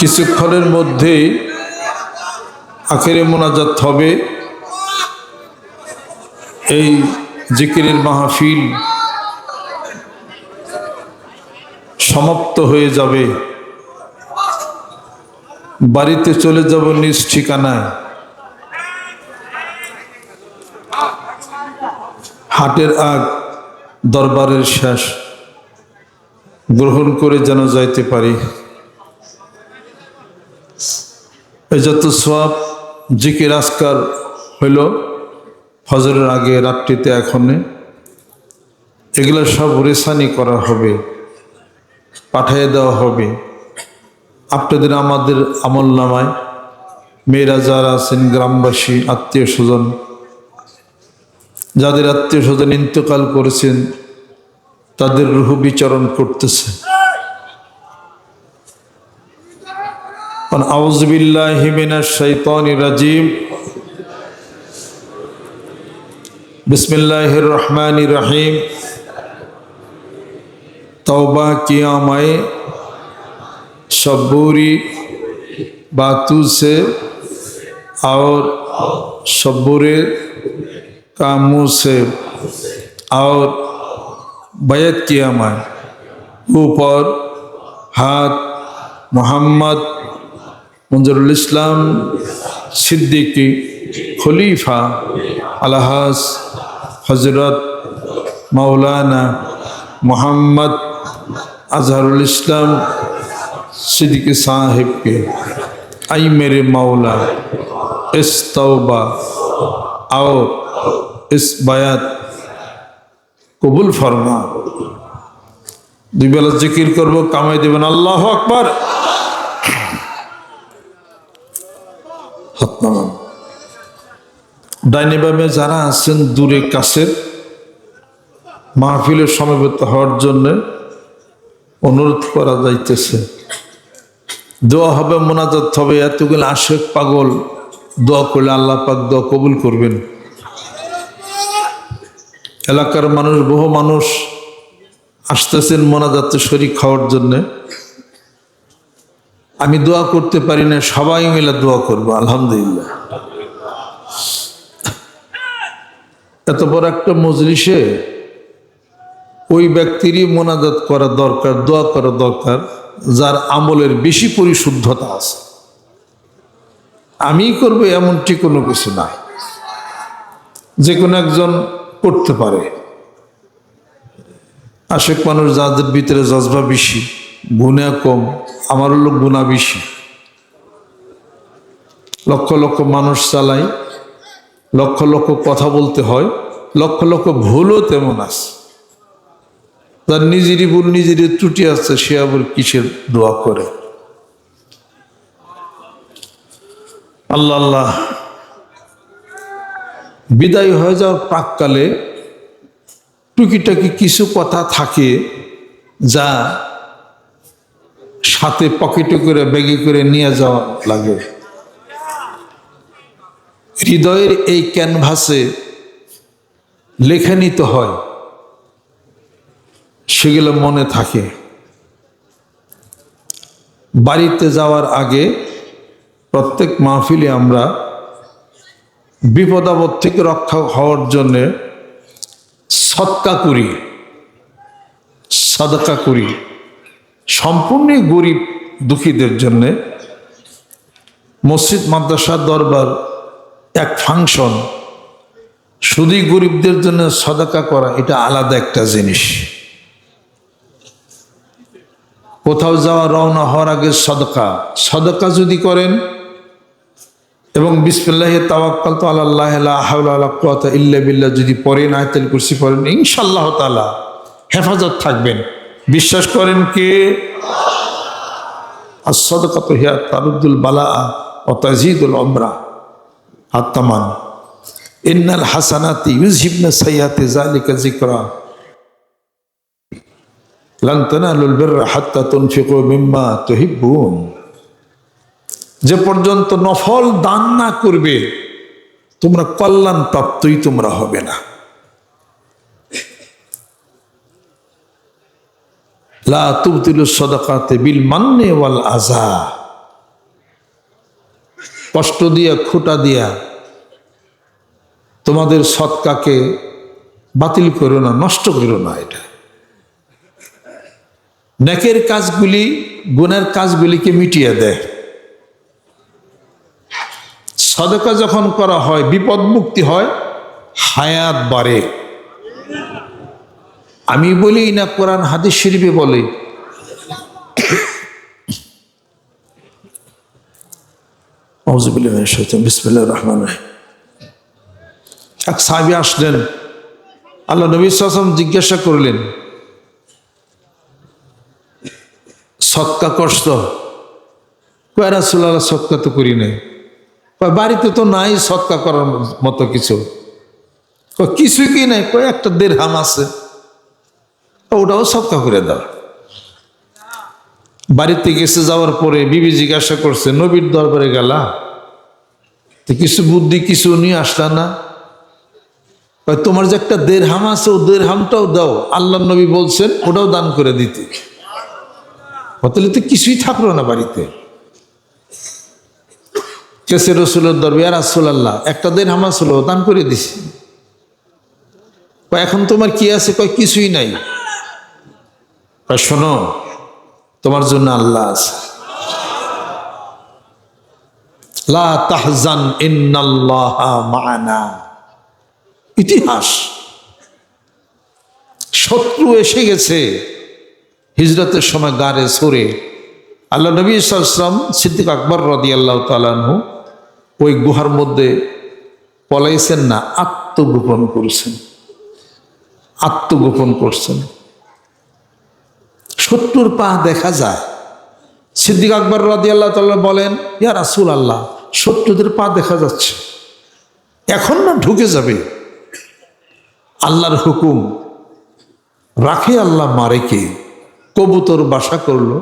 কিছুক্ষণের মধ্যেই আখেরে মোনাজাত হবে। এই জিকিরের মাহফিল সমাপ্ত হয়ে যাবে। বাড়িতে চলে যাব নিজ ঠিকানায়। হাটের আগ দরবারের শেষ গ্রহণ করে যেন যাইতে পারি। এই যত সওয়াব জিকির আজকার হইল ফজরের আগে, রাত্রিতে, এখনে, এগুলো সব রেসানি করা হবে, পাঠিয়ে দেওয়া হবে আপনাদের আমাদের আমল নামায়। মেয়েরা যারা আছেন, গ্রামবাসী, আত্মীয় স্বজন, যাদের আত্মীয় স্বজন ইন্তেকাল করেছেন, তাদের রূহ বিচরণ করতেছে। আউযু বিল্লাহি মিনাশ শাইতানির রাজিম। বিসমিল্লাহির রহমানির রহিম। तौबा किया मैं सब बुरी बातों से और सब बुरे कामों से, और बैत किया मैं ऊपर हाथ मोहम्मद मंजरुल इस्लाम सिद्दीकी खलीफा अलहाज हजरत मौलाना मोहम्मद अजहरुल इस्लाम सिद्दीकी साहिब के, आई मेरे मौला इस तौबा और इस बयात कबूल फरमा। दुई बेला जिकिर करबो, कामाई देবেন আল্লাহু আকবার। ডাইনে বামে যারা আছেন দূরে কাছের, মাহফিলের সমবেত হওয়ার জন্য অনুরোধ করা যাইতেছে। দোয়া হবে, মোনাজাত হবে। এতগুলো আশেক পাগল দোয়া করলে আল্লাহ পাক দোয়া কবুল করবেন। এলাকার মানুষ, বহু মানুষ আসতেছেন মোনাজাতে শরীক হওয়ার জন্য। আমি দোয়া করতে পারি না, সবাই মিলে দোয়া করবো আলহামদুলিল্লাহ। এত বড় একটা মজলিসে ওই ব্যক্তিরই মোনাজাত করা দরকার, দোয়া করা দরকার, যার আমলের বেশি পরিশুদ্ধতা আছে। আমি করবো এমনটি কোনো কিছু না, যে কোনো একজন করতে পারে। আশেক মানুষ যাদের ভিতরে জজবা বেশি, গুনাহ কম, আমার হলো গুনাহ বেশি। লক্ষ লক্ষ মানুষ চালাই, লক্ষ লক্ষ কথা বলতে হয়, লক্ষ লক্ষ ভুলও তেমন আছে। যার নিজেরই ভুল, নিজেরই ত্রুটি আছে, সে আবার কিসের দোয়া করে। আল্লাহ আল্লাহ। বিদায় হয়ে যাওয়ার প্রাককালে টুকিটাকি কিছু কথা থাকে, যা সাথে পকেটে করে, ব্যাগে করে নিয়ে যাওয়া লাগে। হৃদয়ের এই ক্যানভাসে লেখা নিতে হয়, সেগুলো মনে থাকে। বাড়িতে যাওয়ার আগে প্রত্যেক মাহফিলে আমরা বিপদাপদ থেকে রক্ষা হওয়ার জন্যে সদকা করি, সাদকা করি। সম্পূর্ণ গরিব দুঃখীদের জন্যে মসজিদ, মাদ্রাসা, দরবার এক ফাংশন। শুধুই গরিবদের জন্য সাদকা করা, এটা আলাদা একটা জিনিস। কোথাও যাওয়া, রওনা হওয়ার আগে সাদকা, সাদকা যদি করেন এবং বিসমিল্লাহি তাওয়াক্কালতু আলাল্লাহ লা হাওলা ওয়ালা কুওয়াতা ইল্লা বিল্লাহ যদি পড়েন, আয়াতুল কুরসি পড়েন, ইনশাআল্লাহ তাআলা হেফাজত থাকবেন। বিশ্বাস করেন কে? as-সাদাকাতু হিয়া তারুদ্দুল বালাআ ওয়া তাজিদুল উমরা। আত্মান ইন্নাল হাসানাতি ইউযহিবনা সাইয়্যাতি যালিকা যিকরা লান তানালুল বিররা হাত্তা তুনফিকু মিম্মা তুহিব্বুন। যে পর্যন্ত নফল দান না করবে, তোমরা কল্যাণ প্রাপ্তই তোমরা হবে না। লা তুবতিলুস সাদাকাতি বিল মান্নি ওয়াল আযা। কষ্ট দিয়া খোঁটা দিয়া তোমাদের সৎকাকে বাতিল করো না, নষ্ট করো না। এটা নেকের কাজগুলি গুনার কাজগুলিকে মিটিয়ে দেয়। সদকা যখন করা হয় বিপদ মুক্তি হয়, হায়াত বাড়ে। আমি বলি না, কোরআন হাদিস শরীফে বলে। বিসমিল্লাহির রহমানির রহিম। এক সাহাবী আসলেন, আল্লাহ নবী সাল্লাল্লাহু আলাইহি ওয়াসাল্লাম জিজ্ঞাসা করলেন, সদকা করছো? কয় রাসূলুল্লাহ, সদকা তো করি নাই। কয় বাড়িতে তো নাই সদকা করার মতো কিছু। কয় কিছুই কি নাই? কয় একটা দিরহাম আছে, ওটাও সদকা করে দাও। বাড়িতে গেছে, যাওয়ার পরে বিবি জিজ্ঞাসা করছে, নবীর দরবারে গেলা তো কিছু বুদ্ধি কিছু নিয়ে আসলা না? কয় তোমার যে একটা দিরহাম আছে, ও দিরহামটাও দাও, আল্লাহ নবী বলছেন ওটাও দান করে দিতে। তাহলে তো কিছুই থাকলো না বাড়িতে। কেসে রসুলের দরবে, ইয়া রাসূলুল্লাহ, একটা দিরহাম ছিল, দান করে দিছি। কয় এখন তোমার কি আছে? কয় কিছুই নাই। কয় শোনো, তোমার জন্য আল্লাহ আছে। লা তাহজান ইন্নাল্লাহা মা'ানা। ইতিহাস, শত্রু এসে গেছে হিজরতের সময় গারে সরে। আল্লাহ নবী সাল্লাল্লাহু আলাইহি ওয়াসাল্লাম সিদ্দিক আকবর রাদিয়াল্লাহু তাআলা আনহু ওই গুহার মধ্যে পলাইছেন না, আত্মগোপন করছেন। আত্মগোপন করছেন। শত্রুর পা দেখা যায়। সিদ্দিক আকবর রাদিয়াল্লাহু তাআলা বলেন, ইয়া রাসূলুল্লাহ, শত্রুদের পা দেখা যাচ্ছে, এখন না ঢুকে যাবে। আল্লাহর হুকুম, রাখে আল্লাহ, মারে কে? কবুতর বাসা করলো।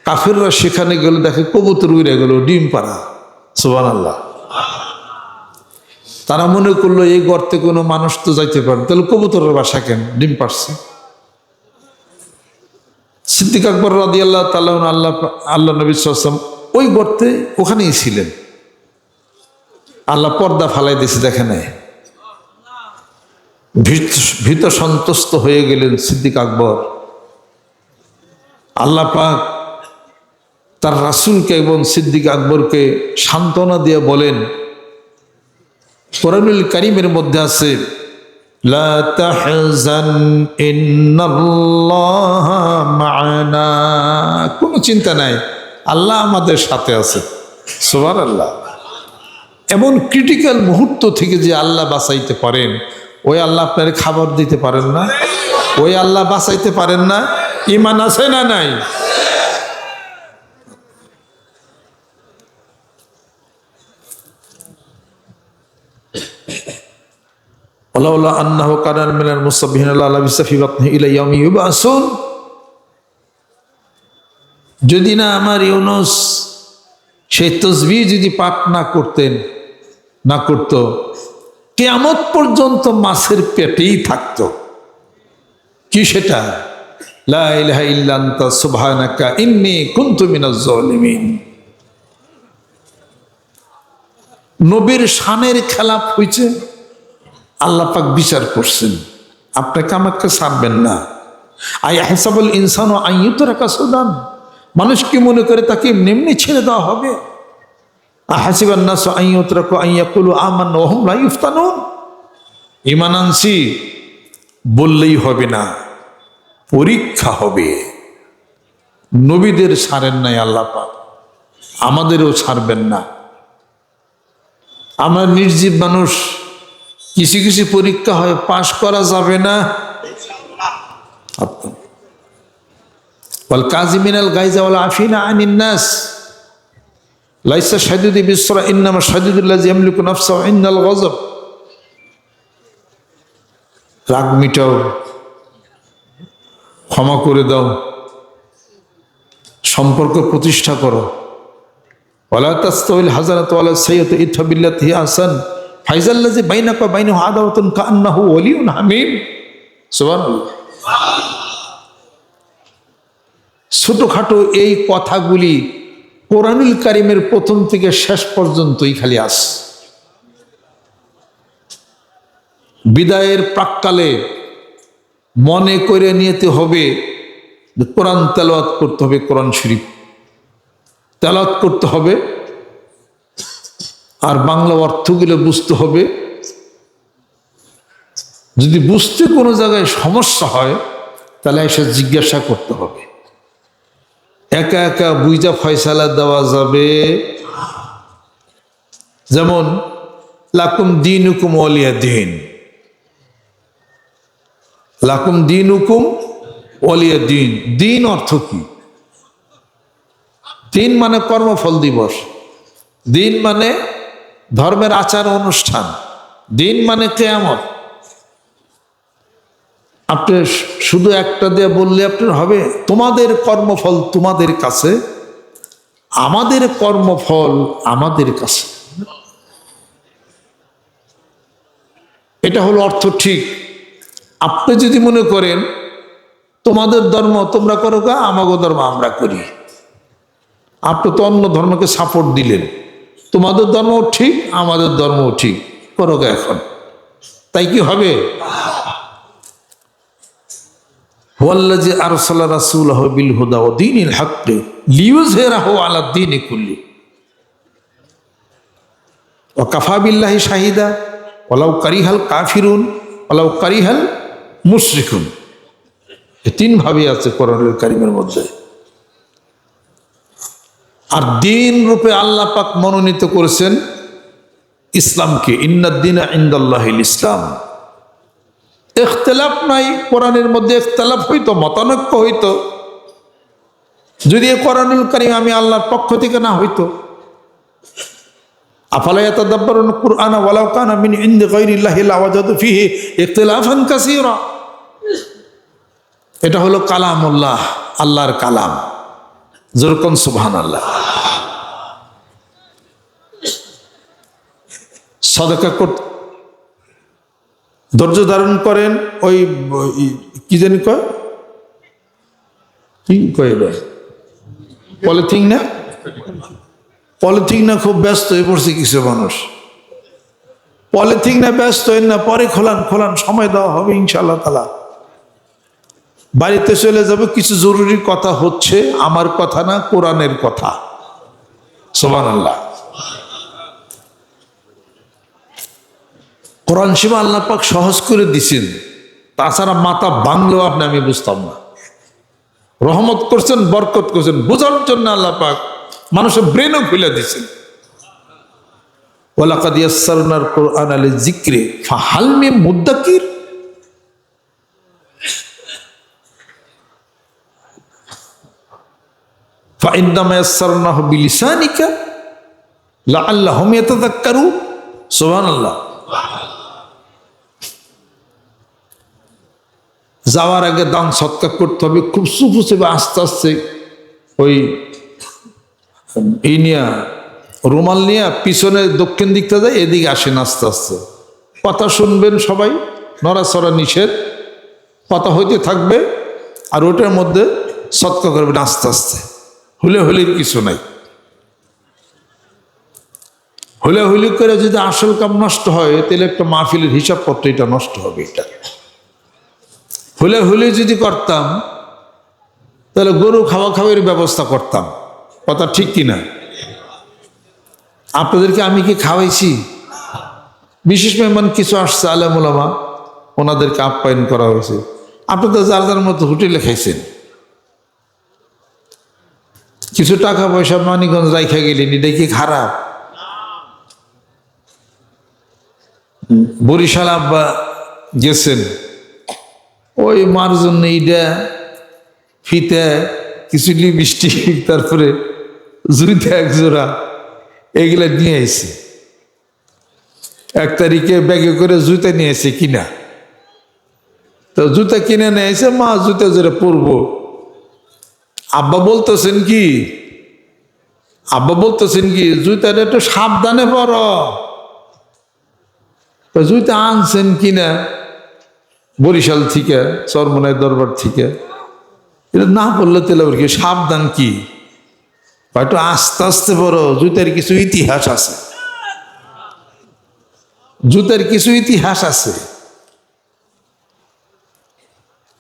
কাফেররা সেখানে গেল, দেখে কবুতর উড়ে গেল, ডিম পাড়া। সুবহানাল্লাহ। তারা মনে করলো এই গর্তে কোনো মানুষ তো যাইতে পারে, তাহলে কবুতরের বাসা কেন? ডিম পাড়ছে। সিদ্দিক আকবর রাদিয়াল্লাহু তাআলা আল্লাহ নবী সাল্লাল্লাহু আলাইহি ওয়াসাল্লাম ওই গর্তে ওখানেই ছিলেন। আল্লাহ পর্দা ফালাই দিয়েছে, দেখে নাই। ভীত সন্ত্রস্ত হয়ে গেলেন সিদ্দিক আকবর। আল্লাহ পাক তার রাসূলকে এবং সিদ্দিক আকবরকে সান্ত্বনা দিয়ে বলেন, কোরআনুল কারীমের মধ্যে আছে, লা তাহজান ইন্নাল্লাহা মা'ানা। কোনো চিন্তা নাই, আল্লাহ আমাদের সাথে আছে। সুবহানাল্লাহ। এমন ক্রিটিক্যাল মুহূর্ত থেকে যে আল্লাহ বাঁচাইতে পারেন, ওই আল্লাহ আপনার খাবার দিতে পারেন না? ওই আল্লাহ বাঁচাইতে পারেন না? ঈমান আছে না নাই? ওয়ালাউলা আন্নাহু কানা মিনাল মুসাব্বিহিনা লাবিসা ফি বাতনিহি ইলা ইয়াউমি ইউবআসুন। যদি না আমার ইউনুস সেই তাসবিহ যদি পাঠ না করত, কিয়ামত পর্যন্ত মাছের পেটেই থাকতো। কি সেটা? লা ইলাহা ইল্লা আনতা সুবহানাকা ইন্নী কুনতু মিনাজ জালিমিন। নবীর শানের খেলাপ হয়েছে, আল্লাহ পাক বিচার করছেন, আপনাকে আমাকে ছাড়বেন না। আইয়াহসাবুল ইনসানু আন ইউতরাকা সুদান। মানুষ কি মনে করে তাকে এমনি ছেড়ে দেওয়া হবে? আহাসিবান নাসু আন ইউতরাকু আন ইয়াকুলু আমান্না ওয়া হুম লা ইফতানুন। ঈমান আনছি বললেই হবে না, পরীক্ষা হবে। নবীদের ছাড়েন নাই আল্লাহ পাক, আমাদেরও ছাড়বেন না। আমরা নির্জীব মানুষ, কিছু কিছু পরীক্ষা হয়, পাশ করা যাবে না। ওয়াল কাযিমিনাল গায়যা ওয়াল আফিনা আনিন নাস লাইসা শাদীদু বিসরা ইন্নামা শাদীদুল্লাযী ইয়ামলিকু নাফসাহু ইনদাল গযব। রাগ মিটাও, ক্ষমা করে দাও, সম্পর্ক প্রতিষ্ঠা করো। ওয়ালা তাস্তাউল হাসানাতু ওয়ালা সাইয়্যাতু ইদফা বিল্লাতি হিয়া আহসান ফাইজাল্লাযী বাইনাকা ওয়া বাইনাহু আদাওয়াতুন কাআন্নাহু ওয়ালিয়্যুন হামীম। সুবহানাল্লাহ। ছোটখাটো এই কথাগুলি কোরআনুল কারীমের প্রথম থেকে শেষ পর্যন্তই খালি আস। বিদায়ের প্রাক্কালে মনে করে নিতে হবে যে কোরআন তেলাওয়াত করতে হবে, কোরআন শরীফ তেলাওয়াত করতে হবে, আর বাংলা অর্থগুলো বুঝতে হবে। যদি বুঝতে কোনো জায়গায় সমস্যা হয় তাহলে এসে জিজ্ঞাসা করতে হবে। একা একা বুঝা ফয়সালা দেওয়া যাবে। যেমন লাকুম দীনুকুম ওয়ালিয়া দীন, লাকুম দীনুকুম ওয়ালিয়া দীন। দিন অর্থ কি? দিন মানে কর্মফল দিবস, দিন মানে ধর্মের আচার অনুষ্ঠান, দিন মানে কিয়ামত। আপনি শুধু একটা দিয়ে বললে আপনার হবে? তোমাদের কর্মফল তোমাদের কাছে, আমাদের কর্মফল আমাদের কাছে। এটা হলো অর্থ ঠিক। আপনি যদি মনে করেন তোমাদের ধর্ম তোমরা করো গা, আমাগো ধর্ম আমরা করি, আপনি তো অন্য ধর্মকে সাপোর্ট দিলেন। তোমাদের ধর্মও ঠিক আমাদের ধর্মও ঠিক, করো গা এখন। তাই কি হবে? ওয়াল্লাযী আরসালা রাসূলাহু বিল হুদা ওয়া দীনিল হাক্কি লিইয়ুযহিরাহু আলা দ্বীনি কুল্লি ওয়া কাফা বিল্লাহি শাহিদা ওয়ালাউ কারিহাল কাফিরুন ওয়ালাউ কারিহাল মুশরিকুন। এই তিন ভাবে আছে কোরআনুল কারীমের মধ্যে। আর দিন রূপে আল্লাহ পাক মনোনীত করেছেন ইসলামকে। ইন্নাদ-দীনা ইনদাল্লাহিল ইসলাম। ইখতিলাফ নাই কোরআনের মধ্যে, ইখতিলাফ হইতো, মতানৈক্য হইতো যদি এই কোরআনুল কারীম আমি আল্লাহর পক্ষ থেকে না হইতো। আফালা ইয়াতাদাব্বারুনা কুরআনা ওয়ালাউ কানা মিন ইনদি গায়রিল্লাহি লাওয়াজাদু ফীহি ইখতিলাফান কাসীরা। এটা হলো কালামুল্লাহ, আল্লাহর কালাম। যেরকম সুবহানাল্লাহ। সাদাকা করতে ধৈর্য ধারণ করেন। ওই কি জানি কয়, কি কয় পলিথিন না, পলিথিন না খুব ব্যস্ত হয়ে পড়ছে কিছু মানুষ। পলিথিন না ব্যস্ত হইন না, পরে খোলান খোলান, সময় দেওয়া হবে ইনশাআল্লাহ তাআলা। বাড়িতে চলে যাবে, কিছু জরুরি কথা হচ্ছে, আমার কথা না, কোরআনের কথা। সুবহানাল্লাহ। কোরআন শিবা আল্লাহ পাক সহজ করে দিছেন, তাছাড়া মাথা ভাঙলেও আপনি আমি বুঝতাম না। রহমত করছেন, বরকত করছেন, বোঝার জন্য আল্লাহ পাক মানুষের ব্রেনও খুলে দিছেন। ওয়ালাকাদ ইয়াসসারনাল কুরআনা লিযিকরি ফাহাল মিন মুদ্দাকির। ফাইন্নামা ইয়াসসারনাহু বিলিসানিকা লাআল্লাহুম ইয়াতাযাক্কারুন। সুবহানাল্লাহ। যাওয়ার আগে দান সৎকা করতে হবে, খুব সুফুসে আস্তে আস্তে ওই নিয়া রুমাল নিয়ে পিছনে দক্ষিণ দিকটা যায়, এদিকে আসেন আস্তে আস্তে। কথা শুনবেন সবাই, নড়াচড়া নিষেধ, কথা হইতে থাকবে, আর ওটার মধ্যে সৎকা করবেন আস্তে আস্তে। হুলেহুলির কিছু নাই। হুলেহুলি করে যদি আসল কাম নষ্ট হয় তাহলে একটা মাহফিলের হিসাবপত্র এটা নষ্ট হবে। এটা হুলেহুলি যদি করতাম তাহলে গরু খাওয়া খাওয়ার ব্যবস্থা করতাম। কথা ঠিক কিনা? আপনাদেরকে আমি কি খাওয়াইছি? বিশেষ মেহমান কিছু আসছে, আলেম ওলামা, ওনাদেরকে আপ্যায়ন করা হয়েছে। আপনি তো যার যার মতো হোটেলে খাইছেন, কিছু টাকা পয়সা মানিগঞ্জ রাইখা গেলেন, এটা কি খারাপ? বরিশাল আব্বা গেছেন, ওই মার জন্য ইডা ফিতে কিছু লিপস্টিক, তারপরে জুইতে এক জোড়া, এগুলা নিয়ে আইছে। 1 তারিখে ব্যাগে করে জুতা নিয়ে এসে কিনা, তো জুতা কিনে নিয়ে এসে মা জুতা জোরে পরবো। আব্বা বলতেছেন কি, জুতাটা একটু সাবধানে পরো। তো জুতা আনছেন কিনা বরিশাল থেকে, চরমনাই দরবার থেকে, এটা না বললে তাহলে কি সাবধান কি? হয়তো আস্তে আস্তে পড়ো, জুতার কিছু ইতিহাস আছে, জুতার কিছু ইতিহাস আছে।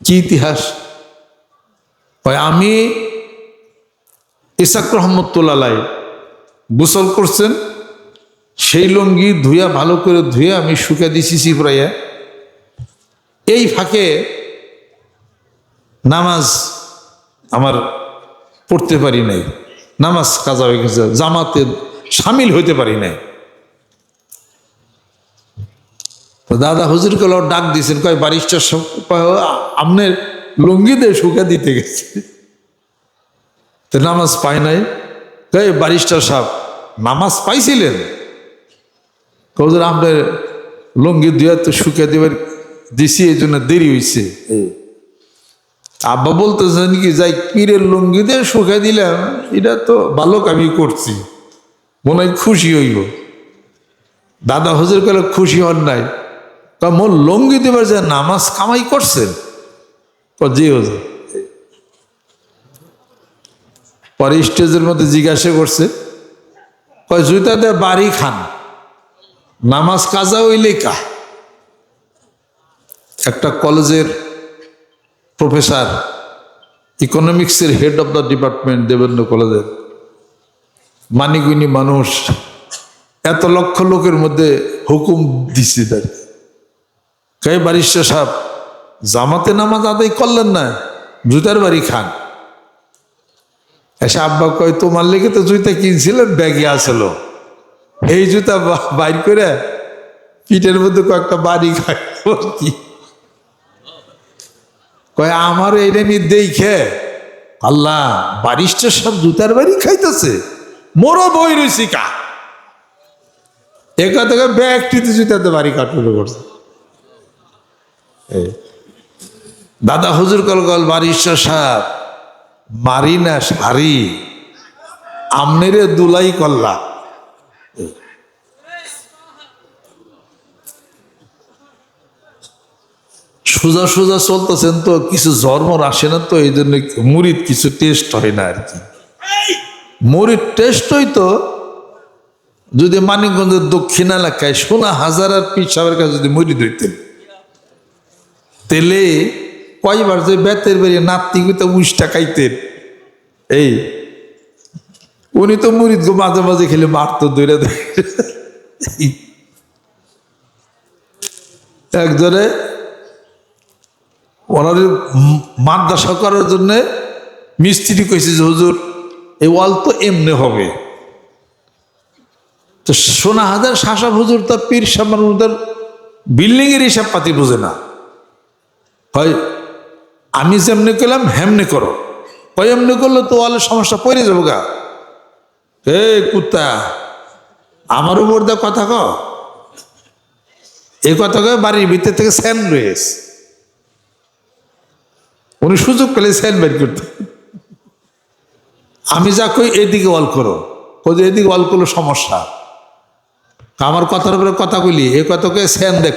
কি ইতিহাস? আমি ইসাক রহমতুল্লাহ গোসল করছেন, সেই লুঙ্গি ধুইয়া ভালো করে ধুয়ে আমি শুকে দিছি চিপড়াইয়া। এই ফাঁকে নামাজ আমার পড়তে পারি নাই, নামাজ কাজা হয়ে গেছে, জামাতে সামিল হইতে পারি নাই। দাদা হুজুর কল ডাক দিয়েছেন, কয় বারিশটার সব আপনার লুঙ্গি দিয়ে শুকা দিতে গেছে, তো নামাজ পাই নাই। কয় বারিশটার সাহেব নামাজ পাইছিলেন? হুজুর আপনার লুঙ্গি দিয়ে তো শুকা দেবার দিছি, এই জন্য দেরি হয়েছে। আব্বা বলতেছেন কি, যাই পীরের লুঙ্গি দিয়ে শুকা দিলাম, এটা তো ভালো কামি করছি, মনে হয় খুশি হইব। দাদা হুজুর কল খুশি হন নাই, মোর লুঙ্গি দেবার যে নামাজ কামাই করছেন? জি হুজুর। পরে স্টেজের মধ্যে জিজ্ঞাসা করছে, কয় জুতা দিয়ে বাড়ি খান, নামাজ কাজা হইলে কা? একটা কলেজের প্রফেসর, ইকোনমিক্সের head of the department Debendra কলেজের, মানিগুনি মানুষ, এত লক্ষ লোকের মধ্যে হুকুম দিচ্ছে তার। কে বারিশটা সাহেব জামাতে নামাজ আদায় করলেন না, জুতার বাড়ি খান। এসে আব্বা কয়, তোমার লেগে তো জুতা কিনছিলেন, ব্যাগে আসলো, এই জুতা বাইর করে পিঠের মধ্যে কয়েকটা বাড়ি খাই কি? কয় আমার এইটা নিয়ে দেখে আল্লাহ, বারিশটা সব জুতার বাড়ি খাইতেছে, মোরও বই রয়েছি কা। একা থেকে ব্যাগটিতে জুতাতে বাড়ি কাটুরে করছে। দাদা হুজুর কল কল বারিশটা সাহেব মারি না সারি, আমনেরে দুলাই করলা। সোজা সোজা চলতেছেন তো কিছু জন্মর আসে না, তো এই জন্য মুড়িদ কিছু টেস্ট হয় না আর কি। মুড়িদ টেস্ট হইতো যদি মানিকগঞ্জের দক্ষিণ এলাকায় সোনা হাজার আর পীর সাহেবের কাছে যদি মুড়িদ হইতেন, তেলে কয়বার যে বেতের বেরিয়ে নাত্তিকতা উষ্টা খাইতেন। এই উনি তো মুড়িদ গো মাঝে মাঝে খেলে মারতো, দৌড়ে একজনে ওনার মাদ্রাসা করার জন্যে মিস্ত্রি কইছে যে হুজুর এই ওয়াল তো এমনি হবে। তো সোনা হাজার শাসক হুজুর তার পীর সামার বিল্ডিং এর হিসাব পাতি বুঝে না, হয় আমি যেমনি করলাম হেমনি করো, হয় এমনি করলে তো ওয়ালের সমস্যা পড়ে যাবো গা। এ কুত্তা, আমার উপর দা কথা ক, এই কথা কয়ে বাড়ির ভিতর থেকে স্যান্ডউইচ, উনি সুযোগ পেলে স্যান্ড বের করতে। আমি যা কই এদিকে ওয়াল করো, এদিকে ওয়াল করলো সমস্যা, আমার কথার উপরে কথা কইলি, এ কথাকে স্যান দেখ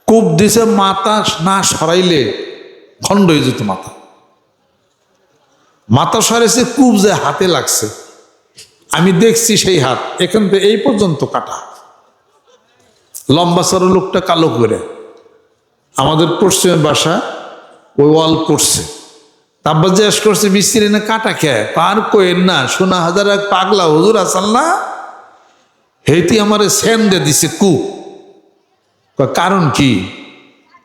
কূপ দিছে, মাথা না সরাইলে খণ্ড হয়ে যেত মাথা। মাথা সরাইছে, কূপ যে হাতে লাগছে, আমি দেখছি সেই হাত এখান থেকে এই পর্যন্ত কাটা, লম্বা সরো লোকটা কালো করে আমাদের পশ্চিমের বাসা ওই ওয়াল করছে। তারপর জিজ্ঞেস করছে মিস্ত্রি না কাটা খেয়ে, আর কোয়েন না, সোনা হাজার এক পাগলা হুজুর আসাল না, হেইটি আমার স্যান্ডে দিছে কূপ। কারণ কি?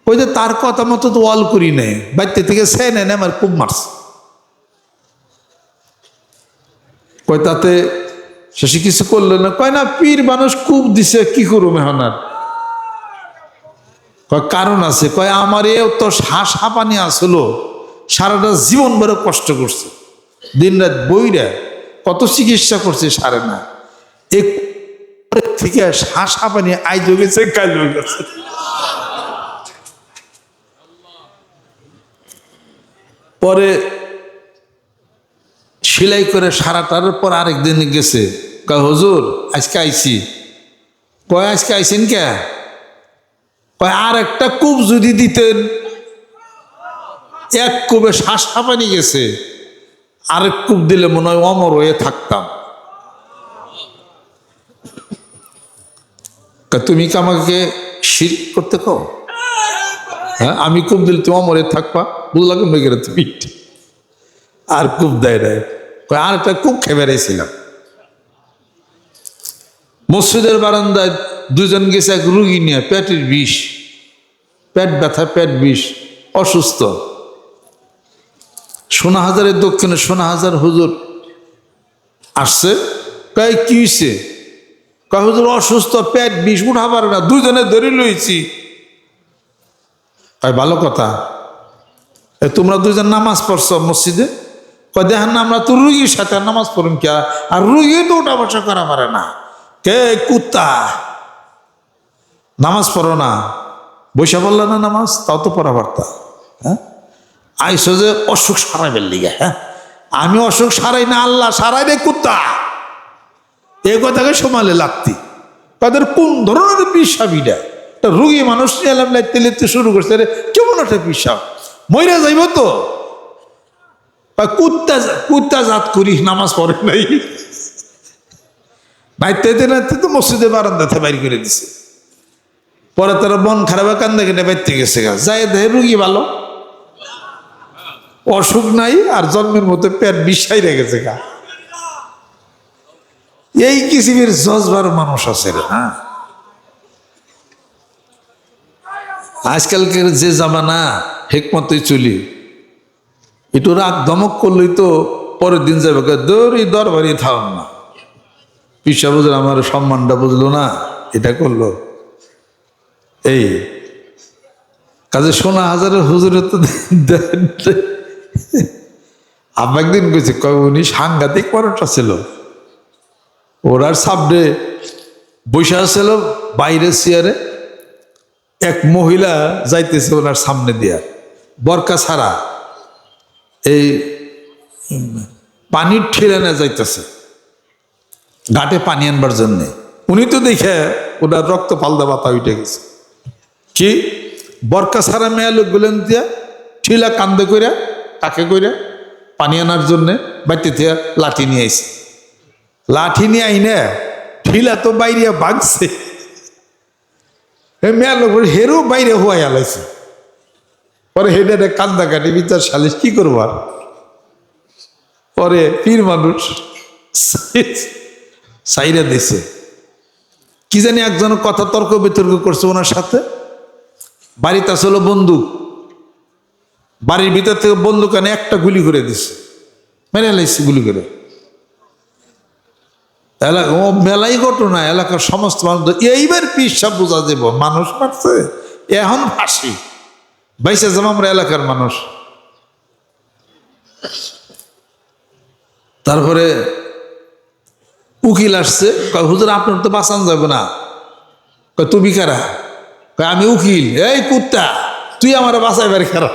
ওই যে তার কথা মতো তো ওয়াল করি নেই, বাড়িতে থেকে স্যান এনে আমার কূপ মারছে। কয় তাতে শেষে কিছু করলো না? কয় না, পীর মানুষ কূপ দিছে, কি করবো মেহনার? কয় কারণ আছে, কয় আমার এও তো শ্বাস হাঁপানি আসলো, সারাটা জীবন ভরে কষ্ট করছে, দিন রাত বইরা কত চিকিৎসা করছে, সারে না, এক থেকে শ্বাস হাঁপানি আইজ গেছে কাল গেছে। পরে সেলাই করে সারাটার পর আরেকদিন গেছে, কয় হুজুর আজকে আইছি। কয় আজকে আইসেন কে? কয় আর একটা কূপ যদি দিতেন, এক কূপে শ্বাস হাঁপানি গেছে, আরেক কূপ দিলে মনে হয় অমর হয়ে থাকতাম। তুমি কি আমাকে শিরক করতে কও? হ্যাঁ, আমি কূপ দিলে তুমি অমর হয়ে থাকবা, বুঝলা কেমন গেলে তুমি? আর কূপ দেয় নাই, আর একটা কূপ খেয়ে বেড়াইছিলাম। মসজিদের বারান্দায় দুজন গেছে এক রুগী নিয়ে, পেটের বিষ, পেট ব্যথা, পেট বিষ, অসুস্থ। সোনাহাজারের দক্ষিণে সোনাহাজার হুজুর আসছে, কয় কি হয়েছে? কয় হুজুর অসুস্থ, পেট বিষ, উঠা পারে না, দুজনে ধরে লইছি। কয় ভালো কথা, তোমরা দুজন নামাজ পড়ছ মসজিদে? কয় দেখেন না, আমরা তো রুগীর সাথে নামাজ পড়ুন কে, আর রুগী তো উঠা বসা করা পারে না। কে কুত্তা, নামাজ পড়ো না? বৈশা বলল না নামাজ, তাও তো পড়া পারতা। হ্যাঁ, আইসো যে অসুখ সারাইবেন লিগে? হ্যাঁ, আমি অসুখ সারাই না, আল্লাহ সারাই রে কুত্তা। এই কথাকে সমালে লাগতি। তাদের কোন ধরনের পিসাবিটা, রুগী মানুষ নিয়ে এলাম, লাইতে লিখতে শুরু করছে, রে কেমন একটা পিসাব, মইরা যাইব তো। কুত্তা কুত্তা জাত করি, নামাজ পড়ে নাই, নাইতে নাইতে তো মসজিদে বারান্দাতে বাইর করে দিছে। পরে তারা মন খারাপ কান্দা কেটে বাইতে গেছে গা, যাই দেহে রুগী ভালো, অসুখ নাই, আর জন্মের মতো পেট বিষাই রেখেছে গা। এই কিসিমের জজবার মানুষ আছে রে। হ্যাঁ, আজকালকের যে জামানা, হেকমতই চলি, একটু রাগ ধমক করলেই তো পরের দিন যাবে, দৌড়ি দরবারই থাম না, পিসা বুঝলো আমার সম্মানটা বুঝলো না, এটা করলো। এই কাজে সোনাহাজারের হুজুরের তো আব্বা একদিন কইছে, কয় উনি সাংঘাতিক পরোটা ছিল, ওরার সামনে বৈশা ছিল বাইরের চেয়ারে, এক মহিলা যাইতেছে ওনার সামনে দিয়া, বরকা ছাড়া, এই পানির ঠেলানে যাইতেছে ঘাটে পানি আনবার জন্যে। উনি তো দেখে ওনার রক্ত পালদা পাতা উঠে গেছে। কি বরকা ছাড়া মেয়া লোক গুলেন দিয়া ঠিলা কান্দে করে, তাকে করে পানি আনার জন্যে বাইতে দিয়া লাঠি নিয়ে আইছে। লাঠি নিয়ে আইনে ঠিলা তো বাইরে ভাগছে, মেয়া লোক হেরো বাইরে হওয়াই আলাইছে। পরে হেডে কান্দা কাটি, বিচার সালিশ কি করবার। পরে পীর মানুষ সাইরা দিছে, কি জানি একজন কথা তর্ক বিতর্ক করছে ওনার সাথে। বাড়িতে আসলে বন্দুক, বাড়ির ভিতর থেকে বন্দুক আনে একটা গুলি করে দিছে, মেরে লাইছে গুলি করে। ও মেলাই ঘটনা, এলাকার সমস্ত মানুষ এইবার পিসাব বোঝা যাব, মানুষ মারছে এখন ফাঁসি বাইসে যাব আমরা এলাকার মানুষ। তারপরে উকিল আসছে, কয় হুজুর আপনার তো বাঁচান যাবে না। কয় তুমি কারা? কয় আমি উকিল। এই কুত্তা, তুই আমার বাঁচাইবার কারা?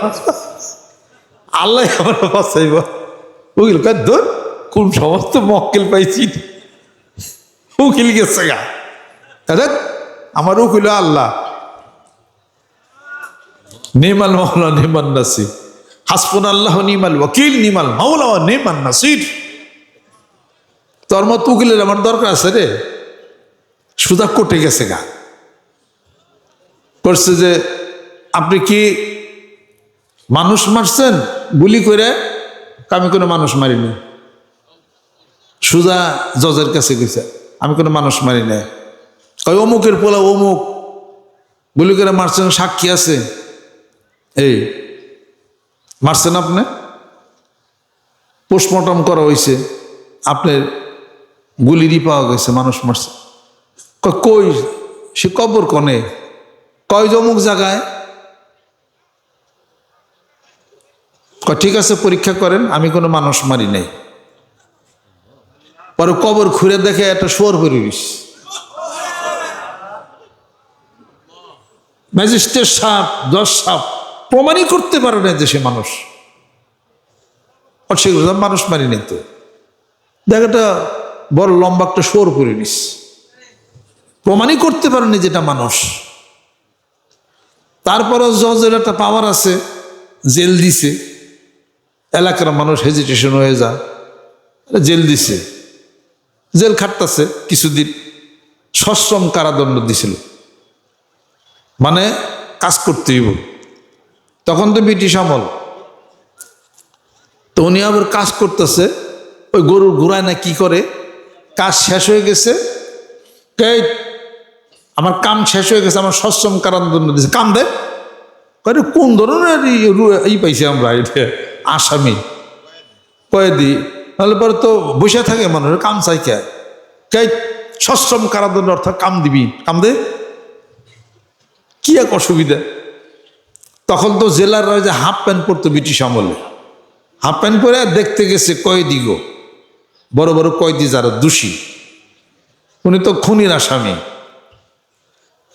আল্লাহ আমার বাঁচাইব। উকিল কয় ধর, কোন সমস্ত মক্কেল পাইছি, উকিল গেছে গা, আমার উকিল আল্লাহ। নিমাল মাওলা নিমান নাসির, হাসবুন আল্লাহ নিমাল ওয়াকিল, নিমাল মাওলা নিমান নাসির। তোর মত উকিলের আমার দরকার আছে রে। সুদা কোটে গেছে গা, করছে যে আপনি কি মানুষ মারছেন গুলি করে? আমি কোনো মানুষ মারিনি। সুজা জজের কাছে গেছে, আমি কোনো মানুষ মারি নাই। কই অমুকের পোলা অমুক গুলি করে মারছেন, সাক্ষী আছে। এই মারছেন আপনি, পোস্টমর্টম করা হয়েছে, আপনার গুলিরই পাওয়া গেছে, মানুষ মারছে। কই সে কবর কনে? কয় অমুক জায়গায়। ঠিক আছে পরীক্ষা করেন, আমি কোনো মানুষ মারি নাই। পরে কবর খুঁড়ে দেখে একটা শুয়োর পরিবেশ। ম্যাজিস্ট্রেট সাহেব, জজ সাহেব প্রমাণই করতে পারে না যে সে মানুষ, মানুষ মারি নাই। তো দেখ একটা বড় লম্বা একটা শুয়োর পরিবেশ, প্রমাণই করতে পারেনি যেটা মানুষ। তারপরও জজের একটা পাওয়ার আছে, জেল দিছে। এলাকার মানুষ হেজিটেশন হয়ে যায়, জেল দিছে, জেল খাটতেছে কিছুদিন, সশ্রম কারাদণ্ড দিছিল, মানে কাজ করতে হইব। তখন তো ব্রিটিশ আমল, তো উনি আবার কাজ করতেছে, ওই গরুর ঘোড়ায় না কি করে, কাজ শেষ হয়ে গেছে, এই আমার কাম শেষ হয়ে গেছে, আমার সশ্রম কারাদণ্ড দিছে, কাম দে। কোন ধরনের পাইছি আমরা, এটা আসামি কয়েদি, নাহলে পরে তো বসে থাকে মানুষের, কাম চাই কে, সশ্রম কারাদণ্ড অর্থাৎ কাম দিবি, কাম দে, কি এক অসুবিধা। তখন তো জেলার যে হাফ প্যান্ট পরতো ব্রিটিশ আমলে, হাফ প্যান্ট পরে দেখতে গেছে কয়েদি গো, বড় বড় কয়েদি যারা দোষী, উনি তো খুনির আসামি।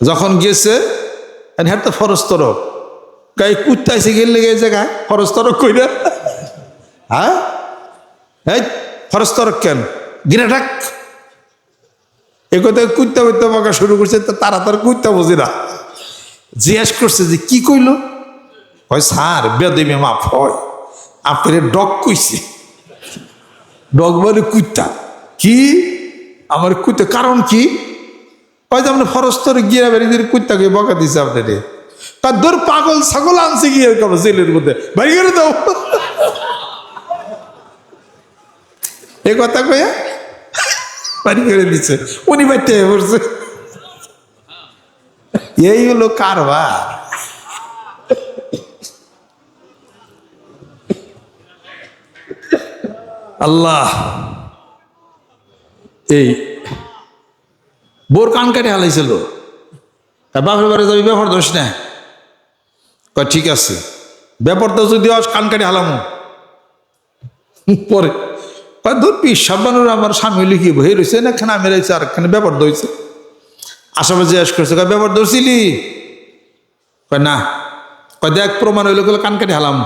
যখন গেছে হ্যাঁ তো ফরজ তরক, গায়ে কুত্তাইছে গেলে এই জায়গায় ফরজ তরক কইরা, হ্যাঁ এই ফরজ তরক কেন গিরে ডাক, এ কথায় কুত্তা কুত্তা বকা শুরু করছে, তো তারা তার কুত্তা বুঝি না, জিজ্ঞেস করছে যে কি কইল, হয় স্যার বেদমে মাফ হয়, আপনার ডগ কইছে, ডগ বলে কুত্তা, কি আমার কুত্তা, কারণ কি, হয় যে আপনার ফরস্তরে গিয়ে বেরিয়ে কুত্তাকে বকা দিছে আপনারে, তার দূর পাগল ছাগল আনছে গিয়ে জেলের মধ্যে বাড়ি করে দাও, এ কথা কয়ে বাড়ি করে দিচ্ছে, উনি বাড়তে পড়ছে। এই হলো কারবার। আল্লাহ, এই বোর কান কাটে হালাইছিল, বাপের বাড়ি যাবি, ব্যাপার দোষ না, ঠিক আছে ব্যাপার তো যদি কান কাটে হালামো, পরে ধরবি সাবানুর আমার স্বামী লিখি বই রয়েছে না, খানা মেরেছে আর খানে ব্যাপার ধরছে, আসামে জিজ্ঞাসা করছে ব্যাপার ধরছিলি, না, দেখ প্রমাণ হইলে গেলে কান কাটে হালাম,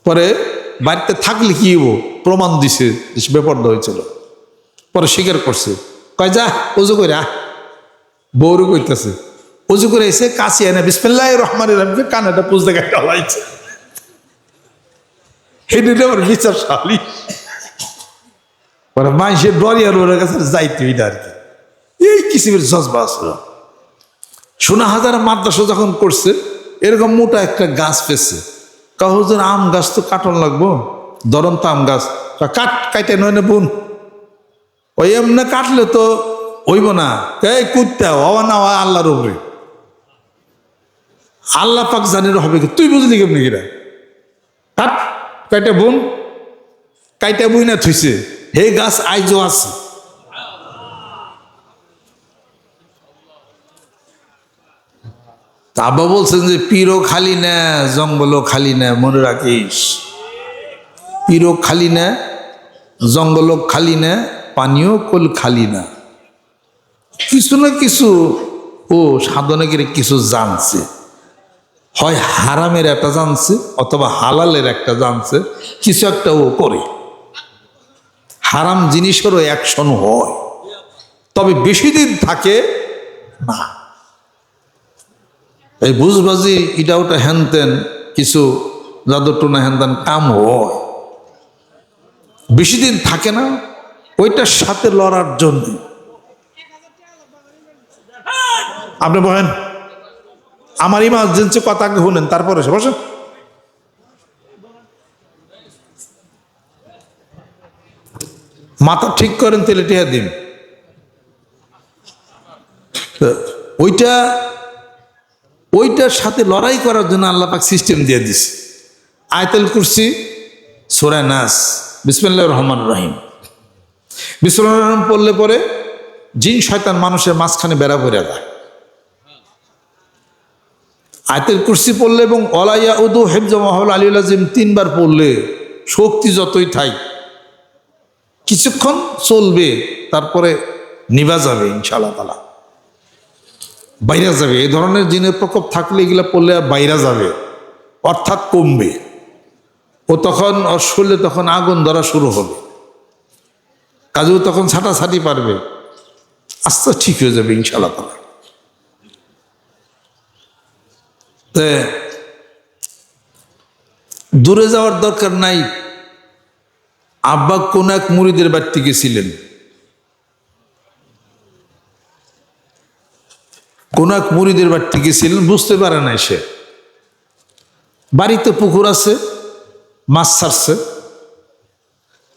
পরে বাড়িতে থাকলে কি হবো, প্রমাণ দিছে ব্যাপার হয়েছিল, পরে স্বীকার করছে, কয় যা উজু করে বৌরু কইতেছে, উজু করে এসে কাশি এনে বিসমিল্লাহির রহমানির রহিম কানাটা পুজতে গাইতে হলাইছে, হেঁটে আমার বিচার শালি, পরে মানুষের ডরিয়ার ওর কাছে যাইতে হইলে আর কি, এই কিসিমের জজবা আসলো। সোনা হাজার মাদ্রাসা যখন করছে, এরকম মোটা একটা গাছ পেয়েছে, কাহুজের আম গাছ তো কাটন লাগবো, ধরন তো আম গাছ, কাট কাইটে নয় না বোন, ওই এমনি কাটলে তো হইব না, এই কুত্তা হওয়া না হওয়া আল্লাহর উপরে, আল্লাহ পাক জানির হবে কি, তুই বুঝলি কেমনি কিরা, কাট কাইটা বোন, কাইটা বই না থুইছে, হে গাছ আইজও আছে। আব্বা বলছেন যে পীরও খালি না, জঙ্গলও খালি না, মনে রাখিস, পীরও খালি না, জঙ্গলও খালি না, পানিও কোল খালি না, কিছু না কিছু ও সাধনে করে কিছু জানছে, হয় হারামের একটা জানছে অথবা হালালের একটা জানছে, কিছু একটা ও করে, হারাম জিনিসেরও অ্যাকশন হয়, তবে বেশি দিন থাকে না, এই বুঝবাজি এটা ওটা হ্যানতেন কিছু জাদুটুনা হ্যানতেন কাম হয়, বেশি দিন থাকে না, ওইটার সাথে লড়ার জন্য। আপনি বলেন আমার ইমার্জেন্সি কথা আগে শুনেন, তারপরে বসেন। মাথা ঠিক করেন তেলে টিহা দিন, ওইটার সাথে লড়াই করার জন্য আল্লাহ পাক সিস্টেম দিয়ে দিছে। আয়াতুল কুরসি, সূরা নাস, বিসমিল্লাহির রহমানির রহিম, বিসমিল্লাহির রহমান পড়লে পরে জিন শয়তান মানুষের মাঝখানে বেড়া পড়ে যায়। আয়াতুল কুরসি পড়লে এবং ওয়ালা ইয়াউদু হিফযুহুল আলিয়্যুল আযীম 3 বার পড়লে শক্তি যতই থাই কিছুক্ষণ চলবে, তারপরে নিভা যাবে ইনশাআল্লাহ তাআলা, বাইরে যাবে। এই ধরনের জিনের প্রকোপ থাকলে এগুলা পড়লে আর বাইরে যাবে, অর্থাৎ কমবে, ও তখন ওর শরীরে তখন আগুন ধরা শুরু হবে, কাজেও তখন ছাটাছাটি পারবে, আস্তে ঠিক হয়ে যাবে ইনশাআল্লাহ তাআলা। দূরে যাওয়ার দরকার নাই। আব্বা কোন এক মুরিদের বাড়িতে গেছিলেন, কোন এক মুরিদের বাড়িতে গেছিলেন, বুঝতে পারে নাই সে। বাড়িতে পুকুর আছে, মাছ ছাড়ছে,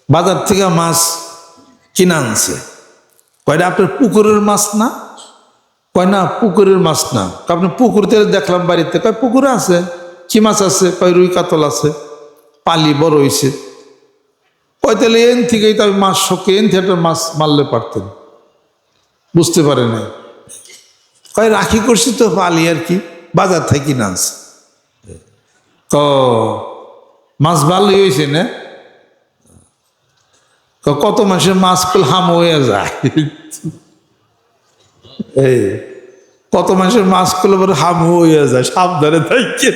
বাজার থেকে মাছ কিনে আনছে। কয়টা আপনার পুকুরের মাছ না? কয় না, পুকুরের মাছ না। আপনি পুকুর থেকে দেখলাম বাড়িতে, কয় পুকুরে আছে। কি মাছ আছে? কয় রুই কাতল আছে, পালি বড় হয়েছে। কয় তাহলে এন থেকেই তো আমি মাছ শোকে, এন থেকে মাছ মারলে পারতেন। বুঝতে পারে নাই। কয় রাখি করছি তো পালি আর কি, বাজার থেকে কিনে আনছে। মাছ ভালোই হয়েছে না? কত মানুষের মাছ কুল হাম হয়ে যায়। এই কত মানুষের মাছ কুল হাম হয়ে যায়, সাবধানে থাকেন।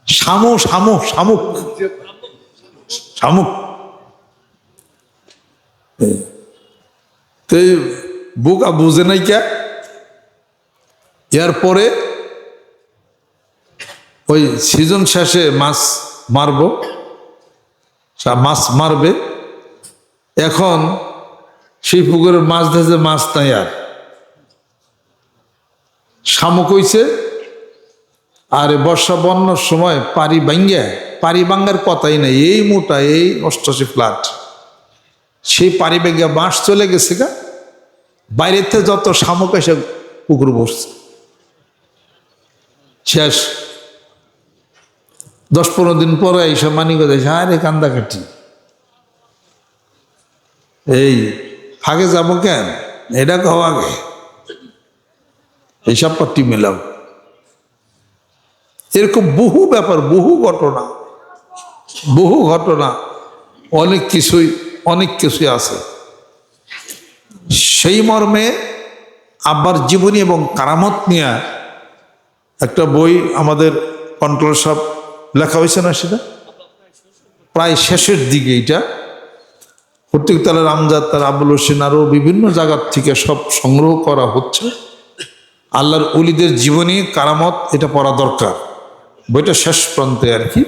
শামুক শামুক শামুক শামুক। বুকা বুঝে নাই কে। এরপরে ওই সিজন শেষে মাছ মারবো, মাছ মারবে। এখন সেই পুকুরের মাছ ধরেছে, মাছ নাই আর। শামুক হইছে। আর বর্ষা বন্যার সময় পারি ভাঙ্গার কথাই নাই, এই মোটা, এই 88 ফ্ল্যাট, সেই পারি ভাঙ্গা বাঁশ চলে গেছে গা। বাইরেতে যত শামুক এসে পুকুর বসছে, শেষ। 10-15 দিন পরে এইসব মানিক যাইছে, আরে কান্দাকাটি, এই ফাঁকে যাবো কেন, এটা কও আগে, এইসব পাটি মেলাও। এরকম বহু ব্যাপার, বহু ঘটনা, অনেক কিছুই আছে। সেই মর্মে আব্বার জীবনী এবং কারামত নিয়ে একটা বই আমাদের কন্ট্রোল সব লেখা হয়েছে না, সেটা প্রায় শেষের দিকে। এটা প্রত্যেকতলার আমজাদ, তার আবুল হোসেন, আরও বিভিন্ন জায়গার থেকে সব সংগ্রহ করা হচ্ছে। আল্লাহর ওলিদের জীবনী, কারামত, এটা পড়া দরকার। বইটা শেষ প্রান্তে আর কি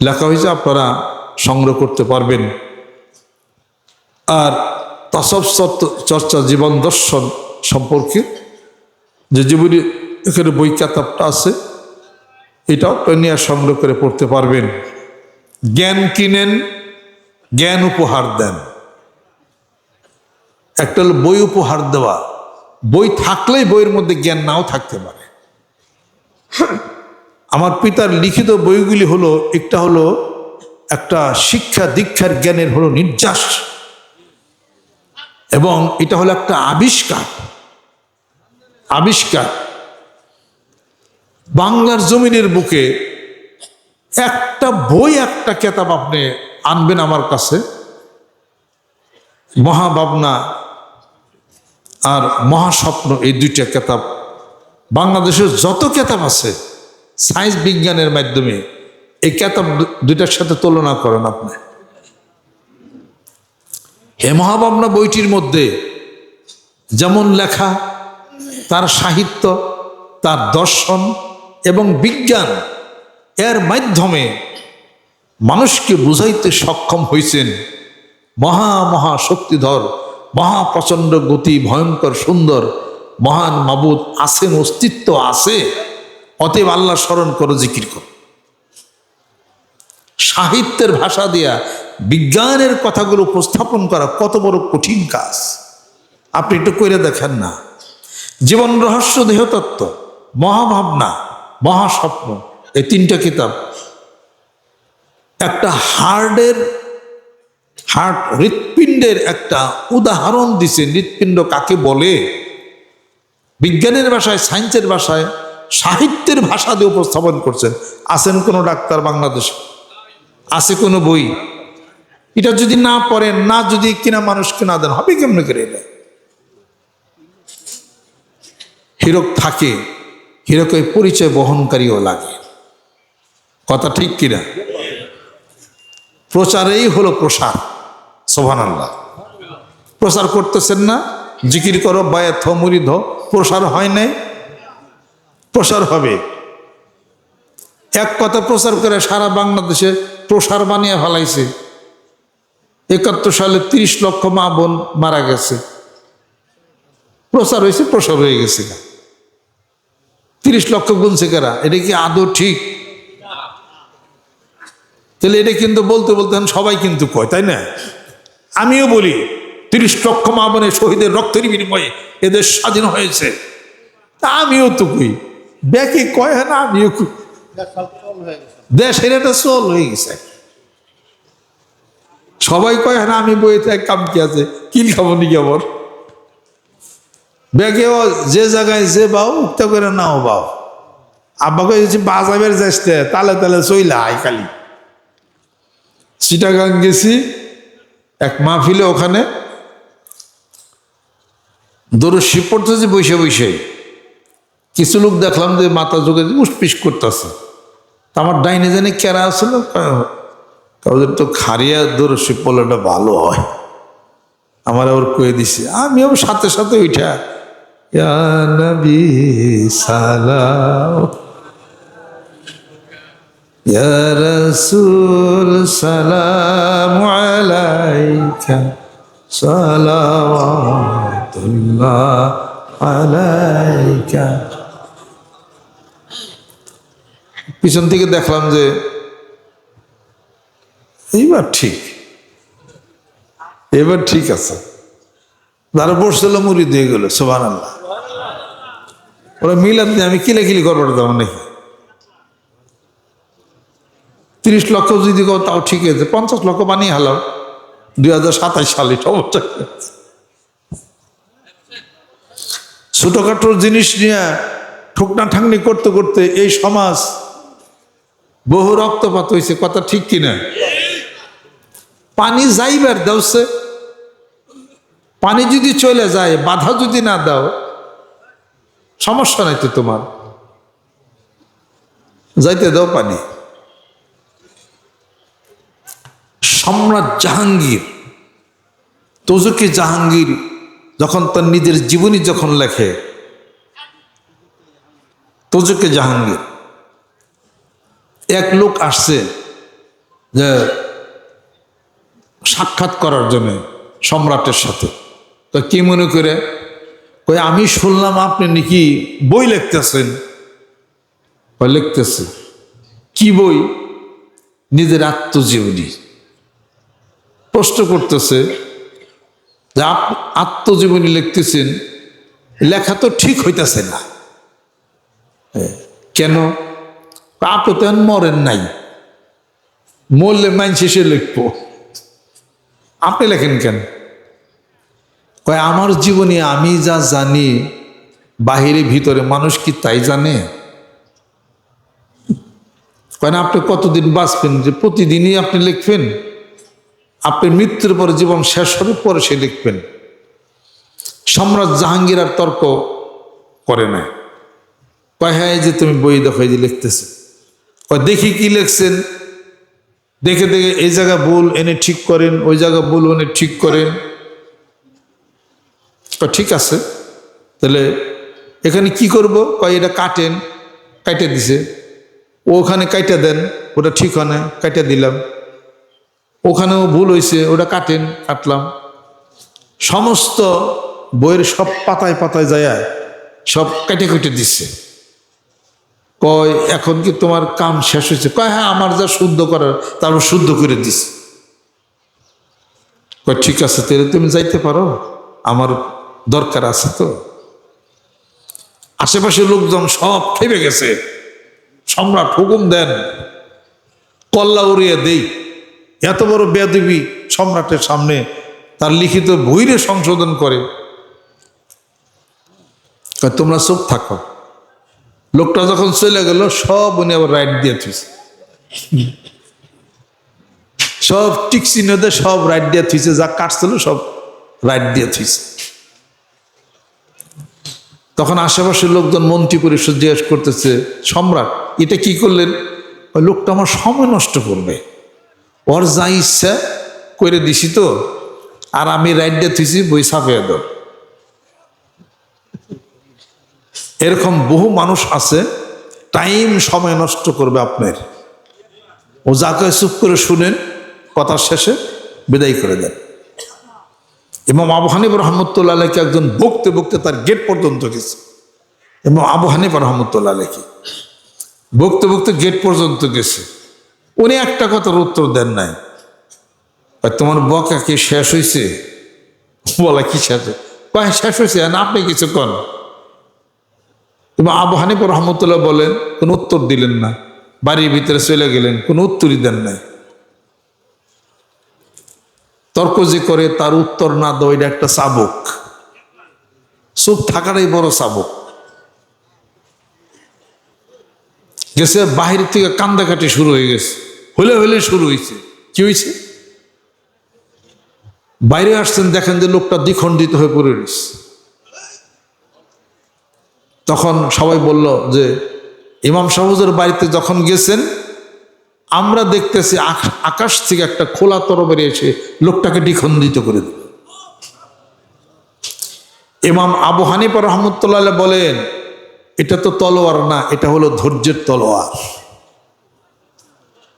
লেখা হয়েছে, আপনারা সংগ্রহ করতে পারবেন। আর তাসাউফ চর্চা, জীবন দর্শন সম্পর্কে যে জীবনী এখানে বই কিতাবটা আছে, এটাও নিয়ে সংগ্রহ করে পড়তে পারবেন। জ্ঞান কিনেন, জ্ঞান উপহার দেন। একটা হলো বই উপহার দেওয়া, বই থাকলেই বইয়ের মধ্যে জ্ঞান নাও থাকতে পারে। আমার পিতার লিখিত বইগুলি হলো, একটা হলো একটা শিক্ষা দীক্ষার জ্ঞানের হলো নির্যাস, এবং এটা হলো একটা আবিষ্কার। বাংলার জমিনের বুকে একটা বই, একটা কেতাব আপনি আনবেন আমার কাছে, মহাভাবনা আর মহাস্বপ্ন, এই দুইটা কেতাব বাংলাদেশের যত কেতাব আছে সায়েন্স বিজ্ঞানের মাধ্যমে, এই কেতাব দুইটার সাথে তুলনা করেন আপনি। হে মহাভাবনা বইটির মধ্যে যেমন লেখা, তার সাহিত্য, তার দর্শন এবং বিজ্ঞান, এর মাধ্যমে মানুষকে বুঝাইতে সক্ষম হয়েছেন মহা শক্তিধর, মহাপ্রচণ্ড গতি, ভয়ঙ্কর সুন্দর মহান মাবুদ আছেন, অস্তিত্ব আছে। অতএব আল্লাহ স্মরণ করো, জিকির করো। সাহিত্যের ভাষা দিয়া বিজ্ঞানের কথাগুলো উপস্থাপন করা কত বড় কঠিন কাজ, আপনি একটু করে দেখেন না। জীবন রহস্য, দেহতত্ত্ব, মহাভাবনা, মহাস্বপ্ন, এই তিনটা কিতাব একটা হৃৎপিণ্ডের একটা উদাহরণ দিছে। হৃৎপিণ্ড কাকে বলে বিজ্ঞানের ভাষায়, সায়েন্সের ভাষায়, সাহিত্যের ভাষা দিয়ে উপস্থাপন করছেন। আছেন কোনো ডাক্তার বাংলাদেশে? আছে কোনো বই? এটা যদি না পড়েন, না যদি কিনা মানুষকে না দেন, হবে কেমনে করে? এটা হীরক থাকে, হীরকের পরিচয় বহনকারীও লাগে। কথা ঠিক কিনা? প্রচারেই হলো প্রসার। সুবহানাল্লাহ। প্রচার করতেছেন না? জিকির করো, বায়াত হও, মুরিদ হও, প্রসার হয় নাই? প্রসার হবে। এক কথা প্রচার করে সারা বাংলাদেশে প্রসার বানিয়ে ফেলাইছে। 71 সালে 30 লক্ষ মা বোন মারা গেছে, প্রচার হয়েছে, প্রসার হয়ে গেছে। 30 লক্ষ গুনছে কারা? এটা কি আদৌ ঠিক? তাহলে এটা কিন্তু বলতে বলতে সবাই কিন্তু কয়, তাই না? আমিও বলি 30 লক্ষ মা বোনের শহীদের রক্তের বিনিময়ে এদের স্বাধীন হয়েছে। তা আমিও তো কই, ব্যাকে কয় না, আমিও কই দেশের এটা চল হয়ে গেছে। সবাই কয় না, আমি বইতে এক কাম কি আছে, কিল খাবো নি কেমন ব্যাগে যে জায়গায় যে বাও উক্তা করে নাও বাও। আব্বাকে বাজাবের যাইতে তালে তালে চইলা আই খালি। চিটাগাং গেছি এক মাহফিলে, ওখানে দরশি পড়তেছে বসে বসে। কিছু লোক দেখলাম যে মাথা যোগে উসপিস করতেছে। আমার ডাইনে জানে কেরা আসল, ওদের তো খারিয়া দরশি পড়লেটা ভালো হয়। আমার আবার কয়ে দিছে, আমি আবার সাথে সাথে উঠা ইয়া নবী সালাম, ইয়া রাসূল সালামু আলাইকা সালাওয়াতুল্লাহ আলাইকা। পিছন থেকে দেখলাম যে এইবার ঠিক, এবার ঠিক আছে। যারা বসছিল মুড়ি দিয়ে গেল, সুবহানাল্লাহ। ওরা মিলাদ নিয়ে আমি কিলাকিলি করবার যাবো নাকি? 30 লক্ষ যদি কো তাও ঠিক আছে, 50 লক্ষ বানিয়ে হালাও 2027 সালে। সমস্যা ছোটখাটো জিনিস নিয়ে ঠুকনা ঠাকনি করতে করতে এই সমাজ বহু রক্তপাত হয়েছে, কথা ঠিক কিনা? পানি যাইবার দাওছে, পানি যদি চলে যায়, বাধা যদি না দাও, সমস্যা নাই তো তোমার, যাইতে দাও পানি। সম্রাট জাহাঙ্গীর, তোজকে জাহাঙ্গীর যখন তার নিজের জীবনী যখন লেখে, তোজকে জাহাঙ্গীর, এক লোক আসছে যে সাক্ষাৎ করার জন্য সম্রাটের সাথে। তো কি মনে করে কই, আমি শুনলাম আপনি নাকি বই লিখতেছেন। লিখতেছে কি বই? নিজের আত্মজীবনী। প্রশ্ন করতেছে যে আত্মজীবনী লিখতেছেন, লেখা তো ঠিক হইতেছে না কেন? আপনি তো মরেন নাই, মরলে মাইন শেষে লিখবো, আপনি লেখেন কেন? কয় আমার জীবনে আমি যা জানি, বাহিরে ভিতরে মানুষ কি তাই জানে? কয় না, আপনি কতদিন বাঁচবেন যে প্রতিদিনই আপনি লিখবেন? আপনি মৃত্যুর পরে জীবন শেষ হবে, পরে সে লিখবেন। সম্রাট জাহাঙ্গীর আর তর্ক করে না। কয় হ্যাঁ, এই যে তুমি বই দেখো, এই যে লিখতেছে। কয় দেখি কি লিখছেন, দেখে দেখে এই জায়গা ভুল এনে ঠিক করেন, ওই জায়গা ভুল এনে ঠিক করেন। ঠিক আছে, তাহলে এখানে কি করব? কয় এটা কাটেন, কাটে দিছে। ওখানে কাইটা দেন, ওটা ঠিক হয় না, কাইটা দিলাম। ওখানেও ভুল হয়েছে, ওটা কাটেন, কাটলাম। সমস্ত বইয়ের সব পাতায় পাতায় যায় সব কেটে কেটে দিচ্ছে। কয় এখন কি তোমার কাম শেষ হয়েছে? কয় হ্যাঁ, আমার যা শুদ্ধ করার তারপর শুদ্ধ করে দিস। কয় ঠিক আছে, তাহলে তুমি যাইতে পারো, আমার দরকার আছে তো। আশেপাশে লোকজন সব খেপে গেছে। সম্রাট হুকুম দেন, কল্লা উড়িয়ে দেই। এত বড় বেয়াদবি সম্রাটের সামনে তার লিখিত বইরে সংশোধন করে। তোমরা চুপ থাকো। লোকটা যখন চলে গেল, সব উনি আবার রাইট দিয়ে থুইছে, সব টিক চিহ্ন দিয়ে সব রাইট দিয়ে থুইছে, যা কাটছিল সব রাইট দিয়ে থুইছে। তখন আশেপাশের লোকজন মন্ত্রী পরিষদ জিজ্ঞেস করতেছে, সম্রাট এটা কি করলেন? ওই লোকটা আমার সময় নষ্ট করবে, ওর যা ইচ্ছা করে দিছি তো, আর আমি রাইট দিয়ে থুইছি, বই ছাপিয়ে দাও। এরকম বহু মানুষ আছে, টাইম সময় নষ্ট করবে আপনার। ও যাকে চুপ করে শুনেন, কথার শেষে বিদায় করে দেন। ইমাম আবু হানিফা রহমতুল্লাহ আলাইহি একজন বকতে বকতে তার গেট পর্যন্ত গেছে। এবং আবু হানিফা রহমতুল্লাহ আলাইহি বকতে বকতে গেট পর্যন্ত গেছে। উনি একটা কথার উত্তর দেন নাই। তোমার বকা কি শেষ হয়েছে? বলা কি শেষ? কয় শেষ হয়েছে না, আপনি কিছু কন। এবং আবু হানিফা রহমতুল্লাহ বলেন, কোন উত্তর দিলেন না, বাড়ির ভিতরে চলে গেলেন, কোনো উত্তরই দেন নাই। তর্ক যে করে তার উত্তর না দেওয়া, এটা একটা চাবুক। চুপ থাকাটাই বড় চাবুক। গেছে বাহির থেকে কান্দাকাটি শুরু হয়ে গেছে, হলে হলে শুরু হয়েছে। কি হয়েছে? বাইরে আসছেন, দেখেন যে লোকটা দ্বিখণ্ডিত হয়ে পড়ে রয়েছে। তখন সবাই বলল যে ইমাম সাহেবের বাড়িতে যখন গেছেন, আমরা দেখতেছি আকাশ থেকে একটা খোলা তরবারি এসে লোকটাকে দ্বিখণ্ডিত করে দিল। ইমাম আবু হানিফা রহমতুল্লাহ বলেন, এটা তো তলোয়ার না, এটা হলো ধৈর্যের তলোয়ার।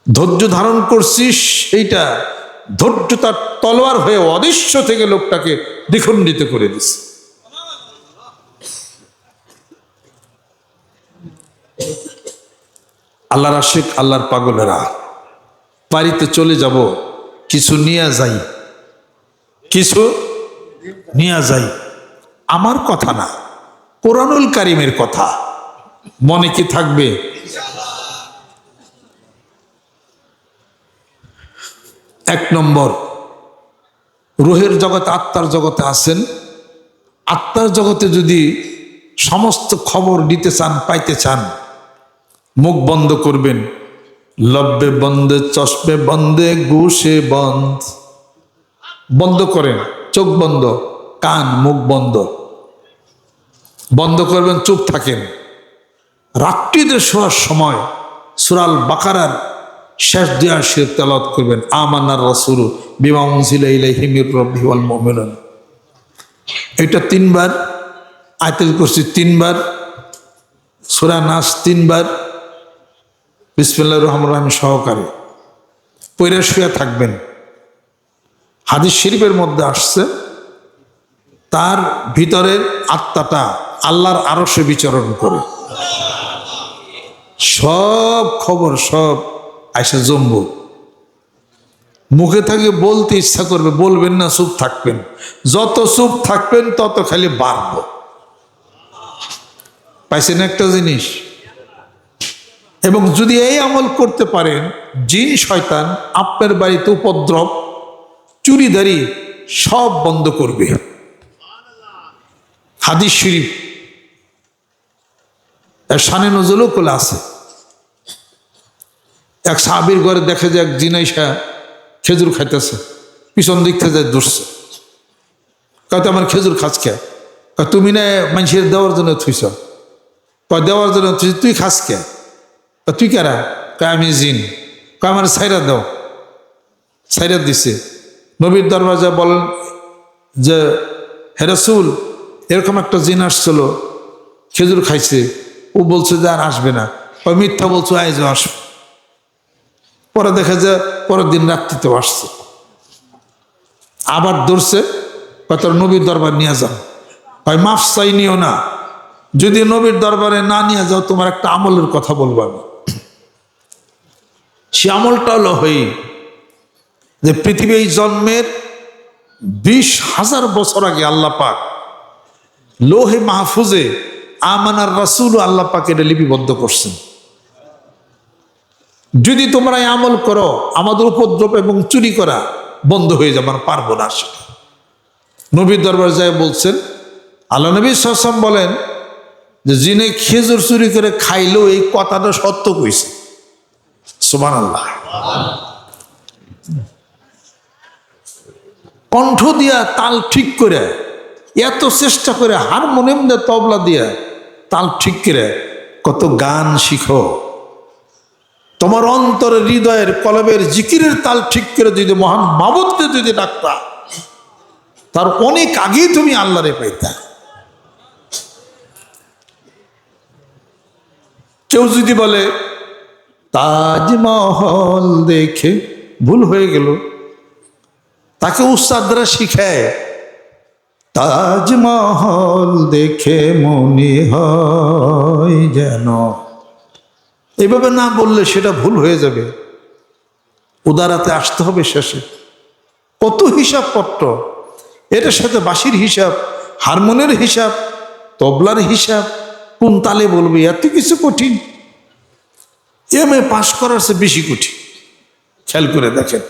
ধৈর্য ধারণ করছিস, সেইটা ধৈর্য তার তলোয়ার হয়ে অদৃশ্য থেকে লোকটাকে দ্বিখণ্ডিত করে দিছে। আল্লাহর আশিক, আল্লাহর পাগলেরা, বাড়িতে চলে যাব, কিছু নিয়ে যাই, কিছু নিয়ে যাই। আমার কথা না, কোরআনুল কারীমের কথা। মনে কি থাকবে? এক নম্বর, রুহের জগতে, আত্মার জগতে আছেন। আত্মার জগতে যদি সমস্ত খবর নিতে চান, পাইতে চান, মুখ বন্ধ করবেন। লব্বে বন্ধে চশমে বন্ধে গুশে বন্ধ। বন্ধ করেন, চোখ বন্ধ, কান মুখ বন্ধ, বন্ধ করবেন, চুপ থাকেন। রাত্রিতে শোয়ার সময় সূরা আল বাকারার শেষ দুই আয়াত তেলাওয়াত করবেন। আমানার রাসূলু বিমা উনজিলা ইলাইহি মির রাব্বিহি ওয়াল মুমিনুন। এটা 3 বার, আয়াতুল কুরসি 3 বার, সূরা নাস 3 বার, বিসমিল্লাহির রহমানির রহিম সহকারে পড়ে শুয়ে থাকবেন। হাদিস শরীফের মধ্যে আসছে, তার ভিতরের আত্মাটা আল্লাহর আরশে বিচরণ করে। সব খবর সব আইসা জমবো। মুখে থেকে বলতে ইচ্ছা করবে, বলবেন না, চুপ থাকবেন। যত চুপ থাকবেন তত খালি বাড়ব। পাইছেন একটা জিনিস? এবং যদি এই আমল করতে পারেন, জিন শয়তান আপনার বাড়িতে উপদ্রব, চুরিদারি সব বন্ধ করবে। হাদিস শরীফ শানে নজরুলও কোলে আছে। এক সাহাবীর ঘরে দেখে যে এক জিনাইসা খেজুর খাইতেছে, পিছন দিক থেকে দৌড়ছে। কয়তো আমার খেজুর খাস কে? তুমি না মানুষের দেওয়ার জন্য থুইছ? কয় দেওয়ার জন্য থুইছ, তুই খাস কে? তুই কারা? কয় আমি জিন। কয় আমার সাইরা দাও। সাইরা দিছে। নবীর দরবাজা বলেন যে হে রাসূল, এরকম একটা জিন আসছিল, খেজুর খাইছে, ও বলছে যে আর আসবে না। ওই মিথ্যা বলছো, আইজও আসবে। পরে দেখা যায় পরের দিন রাত্রিতেও আসছে, আবার ধরছে। তোর নবীর দরবার নিয়ে যাও। হয় মাফ চাই নিও না, যদি নবীর দরবারে না নিয়ে যাও তোমার একটা আমলের কথা বলবো আমি। সে আমলটা হলো হই যে পৃথিবী জন্মের 20,000 বছর আগে আল্লাহ পাক লোহে মাহফুজে আমানার রাসূল আল্লাহ পাক এটা লিপিবদ্ধ করছেন। যদি তোমরা এই আমল করো, আমাদের উপদ্রব এবং চুরি করা বন্ধ হয়ে যাবে। আমরা পারবো না। নবীর দরবার যায় বলছেন, আল্লাহ নবী সাল্লাল্লাহু আলাইহি ওয়াসাল্লাম বলেন যে যিনি খেজুর চুরি করে খাইলেও এই কথাটা সত্য কইছে। সুবহানাল্লাহ। কণ্ঠ দিয়া তাল ঠিক করে, এত চেষ্টা করে, হারমোনিয়াম দিয়ে তবলা দিয়া তাল ঠিক করে কত গান শিখো। তোমার অন্তরের হৃদয়ের কলবের জিকিরের তাল ঠিক করে যদি মহান মাবুদকে যদি ডাকতা, তার অনেক আগেই তুমি আল্লাহরে পাইতা। কেউ যদি বলে তাজমহল দেখে ভুল হয়ে গেল, তাকে উস্তাদরা শিখায় তাজমহল দেখে মনে হয় যেন, এইভাবে না বললে সেটা ভুল হয়ে যাবে। উদারাতে আসতে হবে শেষে। কত হিসাব পত্র, এটার সাথে বাঁশির হিসাব, হারমোনিয়ামের হিসাব, তবলার হিসাব, কোন তালে বলবে, এত কিছু কঠিন। এমএ পাশ করার চেয়ে বেশি কঠিন। খেয়াল করে দেখেন,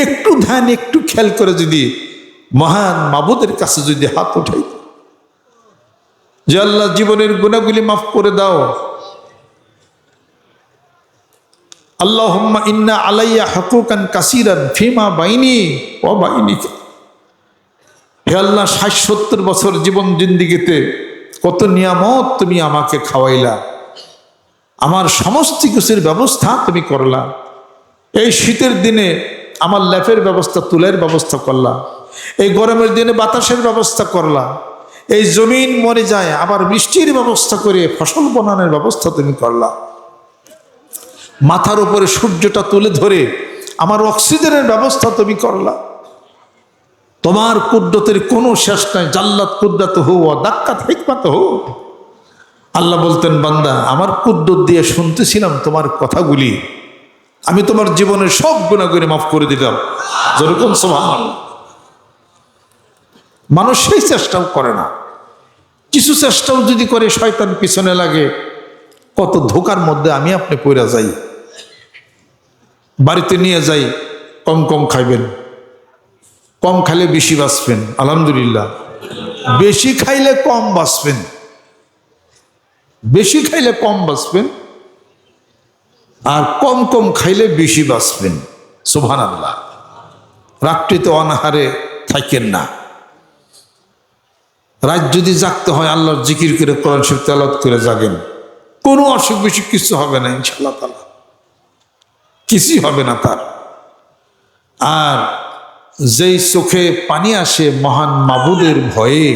একটু ধ্যান, একটু খেয়াল করে যদি মহান মাবুদের কাছে যদি হাত উঠাই, যে আল্লাহ জীবনের গুনাহগুলি মাফ করে দাও, আল্লাহুম্মা ইন্না আলাইয়া হুকুকান কাসীরান ফিমা বাইনি ওয়া বাইনিকা। হে আল্লাহ, ৬০-৭০ বছর জীবন জিন্দিগিতে কত নিয়ামত তুমি আমাকে খাওয়াইলা, আমার সমস্ত কিছুর ব্যবস্থা তুমি করলা। এই শীতের দিনে আমার ল্যাপের ব্যবস্থা, তুলের ব্যবস্থা করলা। এই গরমের দিনে বাতাসের ব্যবস্থা করলা। এই জমিন মরে যায়, আবার বৃষ্টির ব্যবস্থা করে ফসল বনানোর ব্যবস্থা তুমি করলা। মাথার উপরে সূর্যটা তুলে ধরে আমার অক্সিজেনের ব্যবস্থা তুমি করলা। তোমার কুদরতের কোনো শেষ নাই। জাল্লাত কুদরত হো দাক্কাত হিকমত হো। আল্লাহ বলতেন, বান্দা আমার কুদরত দিয়ে শুনতেছিলাম তোমার কথাগুলি, আমি তোমার জীবনের সব গুনাহগুলি মাফ করে দিলাম। যেরকম সুবহানাল্লাহ। মানুষ সেই চেষ্টাও করে না। কিছু চেষ্টাও যদি করে, শয়তান পিছনে লাগে। কত ধোকার মধ্যে আমি আপনি পড়ে যাই। বাড়িতে নিয়ে যাই, কম কম খাইবেন, কম খাইলে বেশি বাঁচবেন। আলহামদুলিল্লাহ। বেশি খাইলে কম বাঁচবেন, বেশি খাইলে কম বাঁচবেন, আর কম কম খাইলে বেশি বাঁচবেন। সুবহানাল্লাহ। রাত্রিতে অনাহারে থাকেন না। রাত যদি জাগতে হয়, আল্লাহর জিকির করে, কোরআন শরীফ তেলাওয়াত করে জাগেন। কোনো অসুখ বিসুখ কিছু হবে না ইনশাআল্লাহ তাআলা, কিছুই হবে না তার। আর যেই চোখে পানি আসে মহান মাবুদের ভয়ে,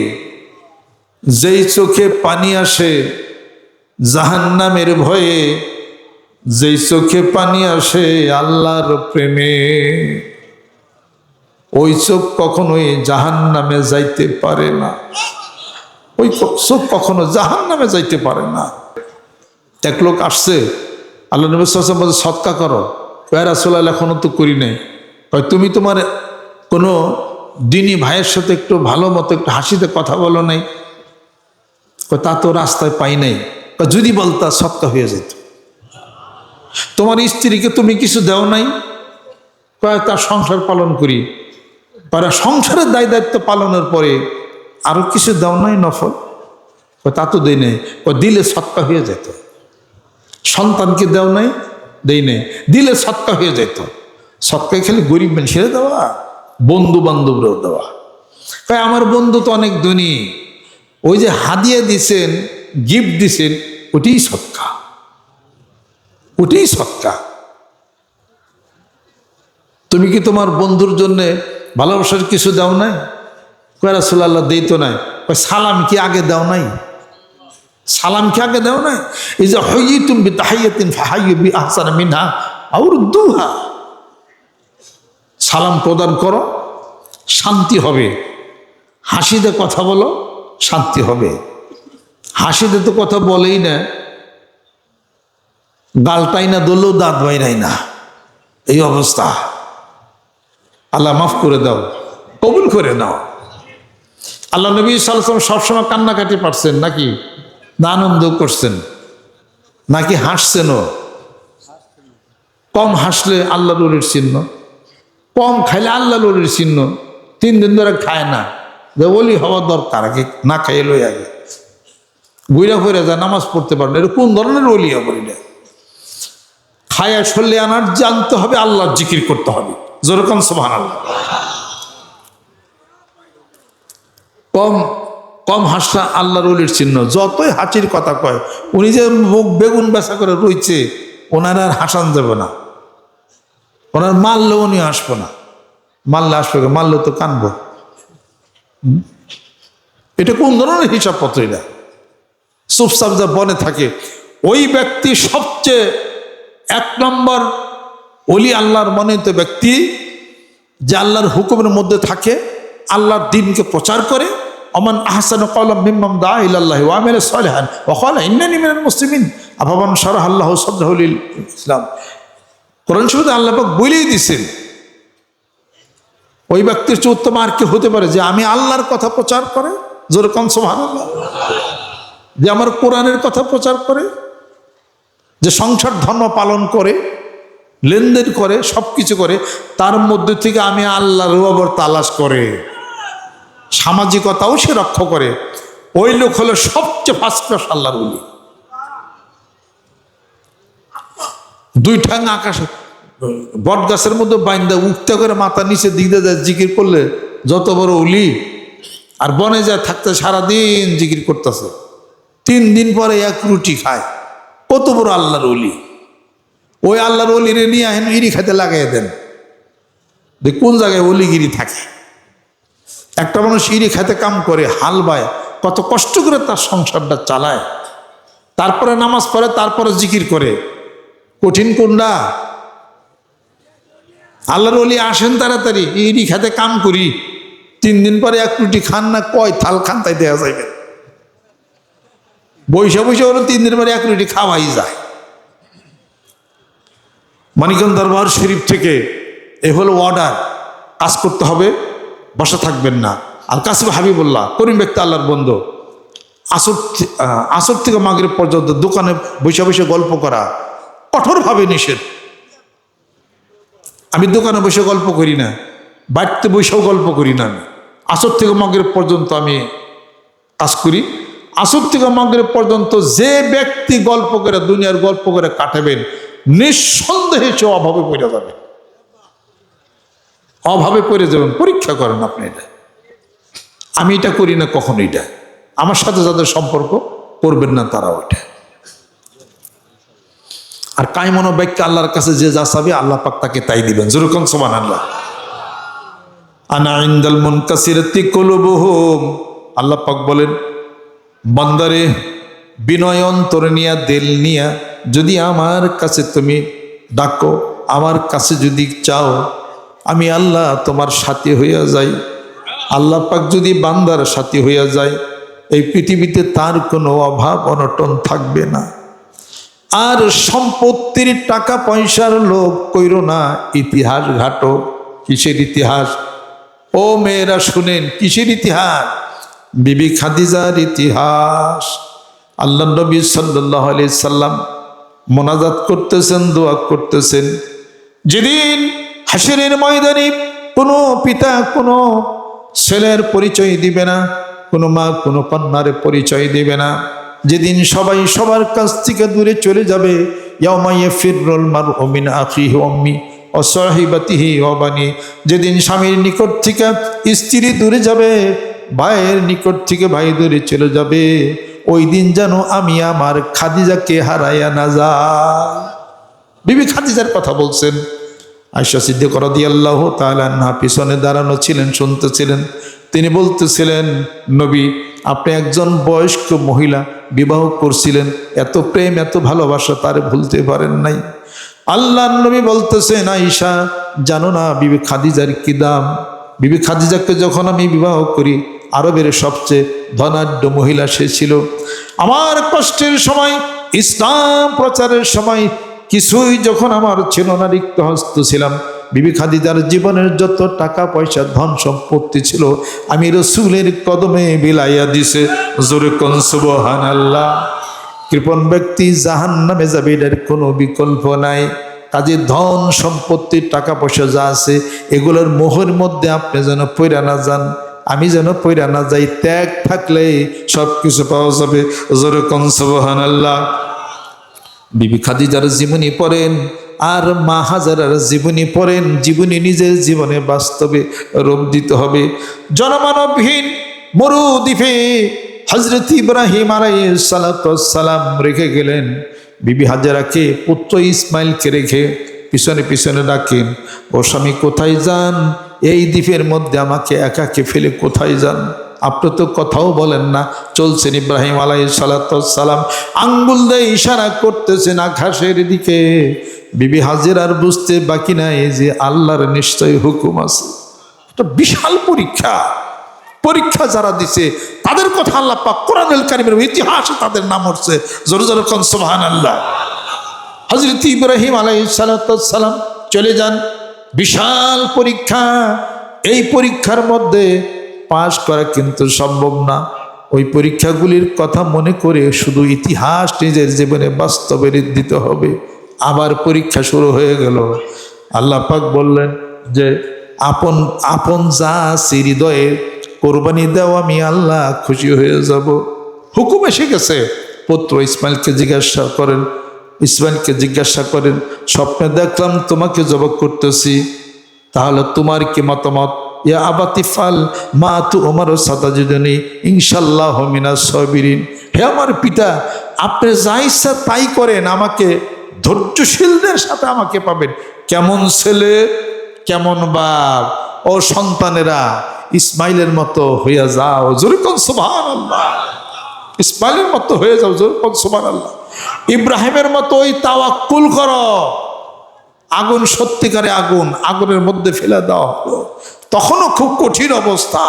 যেই চোখে পানি আসে জাহান্নামের ভয়ে, যেই চোখে পানি আসে আল্লাহর প্রেমে, ওই চোখ কখনোই জাহান্নামে যাইতে পারে না। ওই চোখ কখনো জাহান্নামে যাইতে পারে না। এক লোক আসছে, আল্লাহ নবী সাল্লাল্লাহু আলাইহি ওয়াসাল্লাম বলে, সদকা করো। ইয়া রাসূলুল্লাহ, এখনো তো করি নাই। তুমি তোমার কোনো দিনী ভাইয়ের সাথে একটু ভালো মতো একটু হাসিতে কথা বলো নাই? তা তো রাস্তায় পাই নাই। যদি বলতা সদকা হয়ে যেত। তোমার স্ত্রীকে তুমি কিছু দেও নাই? তার সংসার পালন করি। সংসারের দায় দায়িত্ব পালনের পরে আরো কিছু দেও নাই নফল? তা তো দেই নাই। দিলে সদকা হয়ে যেত। সন্তানকে দেও নাই? দেই নাই। দিলে সদকা হয়ে যেত। সদকায় খেলে গরিব মানুষের দেওয়া, বন্ধু বান্ধবরাও দেওয়া। আমার বন্ধু তো অনেক ধনী, ওই যে হাদিয়া দিছেন, গিফট দিছেন, ওটাই সদকা, ওটাই সদকা। তুমি কি তোমার বন্ধুর জন্য ভালোবাসার কিছু দাও নাই? কয় রাসূলুল্লাহ, দেই তো নাই। সালাম কি আগে দাও নাই? সালাম কি আগে দাও নাই? এই যে হাইয়িতুম বিতাহিয়াতিন ফাহাইয়ু বিআহসানা মিনহা আও রুদ্দুহা। সালাম প্রদান করো, শান্তি হবে। হাসিতে কথা বলো, শান্তি হবে। হাসিতে তো কথা বলেই না, গালটাই না দলেও দাঁত বাইরাই না, এই অবস্থা। আল্লাহ মাফ করে দাও, কবুল করে নাও। আল্লাহ নবী সাল্লাল্লাহু আলাইহি ওয়াসাল্লাম সবসময় কান্নাকাটি পারছেন নাকি? না আনন্দ করছেন নাকি হাসছেনও? কম হাসলে আল্লাহর ওলির চিহ্ন, কম খাইলে আল্লাহর ওলির চিহ্ন। 3 দিন ধরে খায় না, যে ওলি হওয়া দরকার, আগে না খাইয়ে লই, আগে ঘুরা ফিরে যায়, নামাজ পড়তে পারে না। এটা কোন ধরনের ওলি হবে? খায়া সরলে আনার জানতে হবে, আল্লাহর জিকির করতে হবে। যেরকম সুবহানাল্লাহ। কম কম হাসা আল্লাহর ওলির চিহ্ন। যতই হাসির কথা কয়, উনি যে মুখ বেগুন বেচা করে রয়েছে, ওনার আর হাসান যাবে না। ওনার মারলেও উনি আসবো না। মারলে আসবে, মারলে তো কানবো। এটা কোন ধরনের হিসাব পত্র? এটা চুপচাপ যা বনে থাকে, ওই ব্যক্তি সবচেয়ে 1 নম্বর ওলি, আল্লাহর মনোনীত ব্যক্তি, যে আল্লাহর হুকুমের মধ্যে থাকে, আল্লাহর দ্বীনকে প্রচার করে। ওমান আহসানু ক্বাওলাম মিম্মান দাআ ইলাল্লাহি ওয়া আমিলা সালিহান ওয়া ক্বালা ইন্নানী মিনাল মুসলিমিন আফামান শারাহা আল্লাহু সাদরাহু লিল ইসলাম। কোরআন শরীফে আল্লাহ পাক বলেই দিয়েছেন, ওই ব্যক্তির চেয়ে উত্তম আর কি হতে পারে যে আমি আল্লাহর কথা প্রচার করে, জোরে কোন সুবহানাল্লাহ, যে আমার কোরআনের কথা প্রচার করে, যে সংসার ধর্ম পালন করে, লেনদেন করে, সব কিছু করে, তার মধ্যে থেকে আমি আল্লাহর রহমত তালাশ করে, সামাজিকতাও সে রক্ষা করে। ওই লোক হলো সবচেয়ে ফার্স্ট ক্লাস আল্লাহর ওলি। 2 ঠ্যাং আকাশে বট গাছের মধ্যে বাইন্দা উঠতে করে মাথা নিচে দিকে যায় জিকির করলে যত বড় ওলি, আর বনে যায় থাকতে সারাদিন জিকির করতেছে, 3 দিন পরে 1 রুটি খায়, কত বড় আল্লাহর ওলি। ওই আল্লাহর ওলিরে নিয়ে আহেন ইরি খাতে লাগাই দেন, কোন জায়গায় অলিগিরি থাকে। একটা মানুষ ইরি খাতে কাম করে, হাল বায়, কত কষ্ট করে তার সংসারটা চালায়, তারপরে নামাজ পড়ে, তারপরে জিকির করে, কঠিন কোনটা? আল্লাহর ওলি আসেন তাড়াতাড়ি, ইরি খাতে কাম করি, 3 দিন পরে 1 রুটি খান না, কয় থাল খান তাই দেওয়া যাবে। বৈশা বৈশা হলো 3 দিন পরে 1 রুটি খাওয়াই যায়। মানিকগঞ্জ দরবার শরীফ থেকে এ হলো অর্ডার, কাজ করতে হবে, বসা থাকবেন না। আর কাসিম হাবিবুল্লাহ করিম ব্যক্তি, আল্লাহর বন্ধু, আসর থেকে মাগরিব পর্যন্ত দোকানে বসে বসে গল্প করা কঠোরভাবে নিষেধ। আমি দোকানে বসে গল্প করি না, বাড়িতে বসেও গল্প করি না। আমি আসর থেকে মাগরিব পর্যন্ত আমি কাজ করি। আসর থেকে মাগরিব পর্যন্ত যে ব্যক্তি গল্প করে, দুনিয়ার গল্প করে কাটাবেন, নিঃসন্দেহে সে অভাবে পড়ে যাবে, অভাবে পড়ে যাবেন। পরীক্ষা করেন আপনি এটা। আমি এটা করি না কখনো, এটা আমার সাথে যাদের সম্পর্ক করবেন না তারা ওইটা। আর কায়মনো ব্যক্তি আল্লাহর কাছে যে যা চাবে আল্লাহ পাক তাকে তাই দিবেন। যেরকম সুবহানাল্লাহ। আনা ইনদাল মুনকাসিরাতি কুলুবুহুম, আল্লাহ পাক বলেন, বান্দারে বিনয় অন্তর নিয়া, দিল নিয়া যদি আমার কাছে তুমি ডাকো, আমার কাছে যদি চাও, আমি আল্লাহ তোমার সাথী হইয়া যাই। আল্লাহ পাক যদি বান্দার সাথী হইয়া যায়, এই পৃথিবীতে তার কোনো অভাব অনটন থাকবে না। আর সম্পত্তির, টাকা পয়সার লোভ কইরো না, ইতিহাস ঘাটো। কিসের ইতিহাস? ও মেয়েরা শুনেন, কিসের ইতিহাস? বিবি খাদিজার ইতিহাস। আল্লাহ নবী সাল্লাল্লাহু আলাইহি সাল্লাম মোনাজাত করতেছেন, দোয়া করতেছেন। যেদিন হাসরের ময়দানে কোনো পিতা কোনো ছেলের পরিচয় দিবে না, কোনো মা কোনো কন্যার পরিচয় দিবে না, যেদিন সবাই সবার কাছ থেকে দূরে চলে যাবে। ইয়াউমা ইয়াফিরুল মারউ মিন আখিহি ওয়া উম্মি ওয়া সাহিবাতিহি ওয়া বানি, যেদিন স্বামীর নিকট থেকে স্ত্রী দূরে যাবে, ভাইয়ের নিকট থেকে ভাই দূরে চলে যাবে, ওই দিন যেন আমি আমার খাদিজাকে হারাইয়া না যাই। বিবি খাদিজার কথা বলছেন। আয়েশা সিদ্দিকা রাদিয়াল্লাহু তাআলা আনহা পিছনে দাঁড়ানো ছিলেন, শুনতেছিলেন। তিনি বলতেছিলেন, নবী আপনি একজন বয়স্ক মহিলা বিবাহ করছিলেন, এত প্রেম এত ভালোবাসা তারে ভুলতে পারেন নাই। আল্লাহর নবী বলতেছেন, আয়েশা জানো না বিবি খাদিজার কি দাম? বিবি খাদিজাকে যখন আমি বিবাহ করি, আরবের সবচেয়ে ধনাঢ্য মহিলা সে ছিল। আমার কষ্টের সময়, ইসলাম প্রচারের সময় কিছুই যখন আমার ছিল না, রিক্ত হস্ত ছিলাম, বিবি খাদিজার জীবনের যত টাকা পয়সা ধন সম্পত্তি ছিল আমি রাসূলের কদমে বিলাইয়া দিছে। জোরে কোন সুবহানাল্লাহ। কৃপণ ব্যক্তি জাহান্নামে যাবে, এর কোনো বিকল্প নাই। কাজে ধন সম্পত্তি টাকা পয়সা যা আছে এগুলোর মোহের মধ্যে আপনি যেন পইরা না যান, আমি যেন পইরা না যাই। ত্যাগ থাকলে সব কিছু পাওয়া যাবে। জোরে কোন সুবহানাল্লাহ। বিবি খাদিজার জীবনী পড়েন, আর মা হাজারার জীবনী পড়েন। জীবনী নিজের জীবনে বাস্তবে রূপ দিতে হবে। জনমানবহীন মরুদ্বীপে হযরত ইব্রাহিম আলাইহিস সালাম রেখে গেলেন। বিবি হাজারাকে, পুত্র ইসমাইলকে রেখে পিছনে পিছনে ডাকেন, ও স্বামী কোথায় যান? এই দ্বীপের মধ্যে আমাকে একাকে ফেলে কোথায় যান? আপনি তো কথাও বলেন না, চলছেন ইব্রাহিম আলাইহিস সালাম আঙ্গুল দিয়ে ইশারা করতেছেন আকাশের দিকে। বিবি হাজেরার বুঝতে বাকি নাই যে আল্লাহর নিশ্চয় হুকুম আছে। একটা বিশাল পরীক্ষা, পরীক্ষা যারা দিছে তাদের কথা আল্লাহ পাক কোরআনুল কারীমের ইতিহাসে তাদের নাম উঠছে। জোরে জোরে কোন সুবহানাল্লাহ। হযরত ইব্রাহিম আলাইহিস সালাম চলে যান, বিশাল পরীক্ষা। এই পরীক্ষার মধ্যে পাশ করা কিন্তু সম্ভব না। ওই পরীক্ষাগুলির কথা মনে করে শুধু ইতিহাস নিজের জীবনে বাস্তবে দিতে হবে। আবার পরীক্ষা শুরু হয়ে গেল। আল্লাহ পাক বললেন যে আপন আপন যা আছে হৃদয়ে কোরবানি দাও, আমি আল্লাহ খুশি হয়ে যাব। হুকুম এসে গেছে। পুত্র ইসমাইলকে জিজ্ঞাসা করেন স্বপ্নে দেখলাম তোমাকে জবাই করতেছি, তাহলে তোমার কি মতামত? ইয়া আবাতি ফাল মা তু ওমর সাতাজিদনি ইনশাল্লাহ মিনাস সাবিরিন। হে আমার পিতা, আপনি যা ইচ্ছা তাই করেন, আমাকে ধৈর্যশীলদের সাথে আমাকে পাবেন। কেমন ছেলে, কেমন বাপ, ও সন্তানেরা ইসমাইলের মতো হইয়া যাও। জোরে কোন সুবহানাল্লাহ। ইসমাইলের মতো হয়ে যাও। জোরে কোন সুবহানাল্লাহ। ইব্রাহিমের মতো ওই তাওয়াক্কুল করো। আগুন সত্যিকারে আগুনের মধ্যে ফেলে দেওয়া হলো, তখনও খুব কঠিন অবস্থা।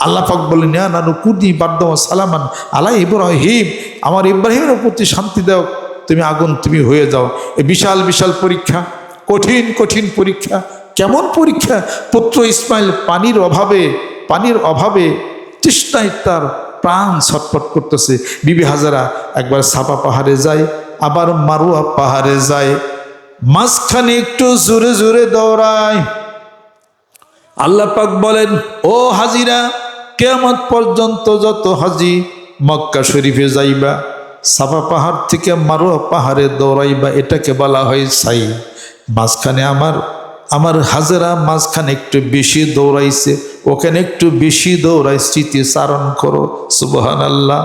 আল্লাহ পাক বলেন ইয়া নারু কুনি বারদাওয়া সালামান আলা ইব্রাহিম, আমার ইব্রাহিমের প্রতি শান্তি দাও, তুমি আগুন তুমি হয়ে যাও। এই বিশাল বিশাল পরীক্ষা, কঠিন কঠিন পরীক্ষা। কেমন পরীক্ষা? পুত্র ইসমাইল পানির অভাবে তৃষ্ণায় তার প্রাণ ছটফট করতেছে। বিবি হাজারা একবার সাফা পাহাড়ে যায়, আবার মারুয়া পাহাড়ে যায়, মাঝখানে একটু জোরে জোরে দৌড়ায়। আল্লাহ পাক বলেন ও হাজিরা, কিয়ামত পর্যন্ত যত হাজি মক্কা শরীফে যাইবা, সাফা পাহাড় থেকে মারুয়া পাহাড়ে দৌড়াইবা, এটাকে বলা হয় সাই। মাঝখানে আমার হাজেরা মাঝখানে একটু বেশি দৌড়াইছে, ওখানে একটু বেশি দৌড়াই, স্মৃতিচারণ করো সুবহানাল্লাহ।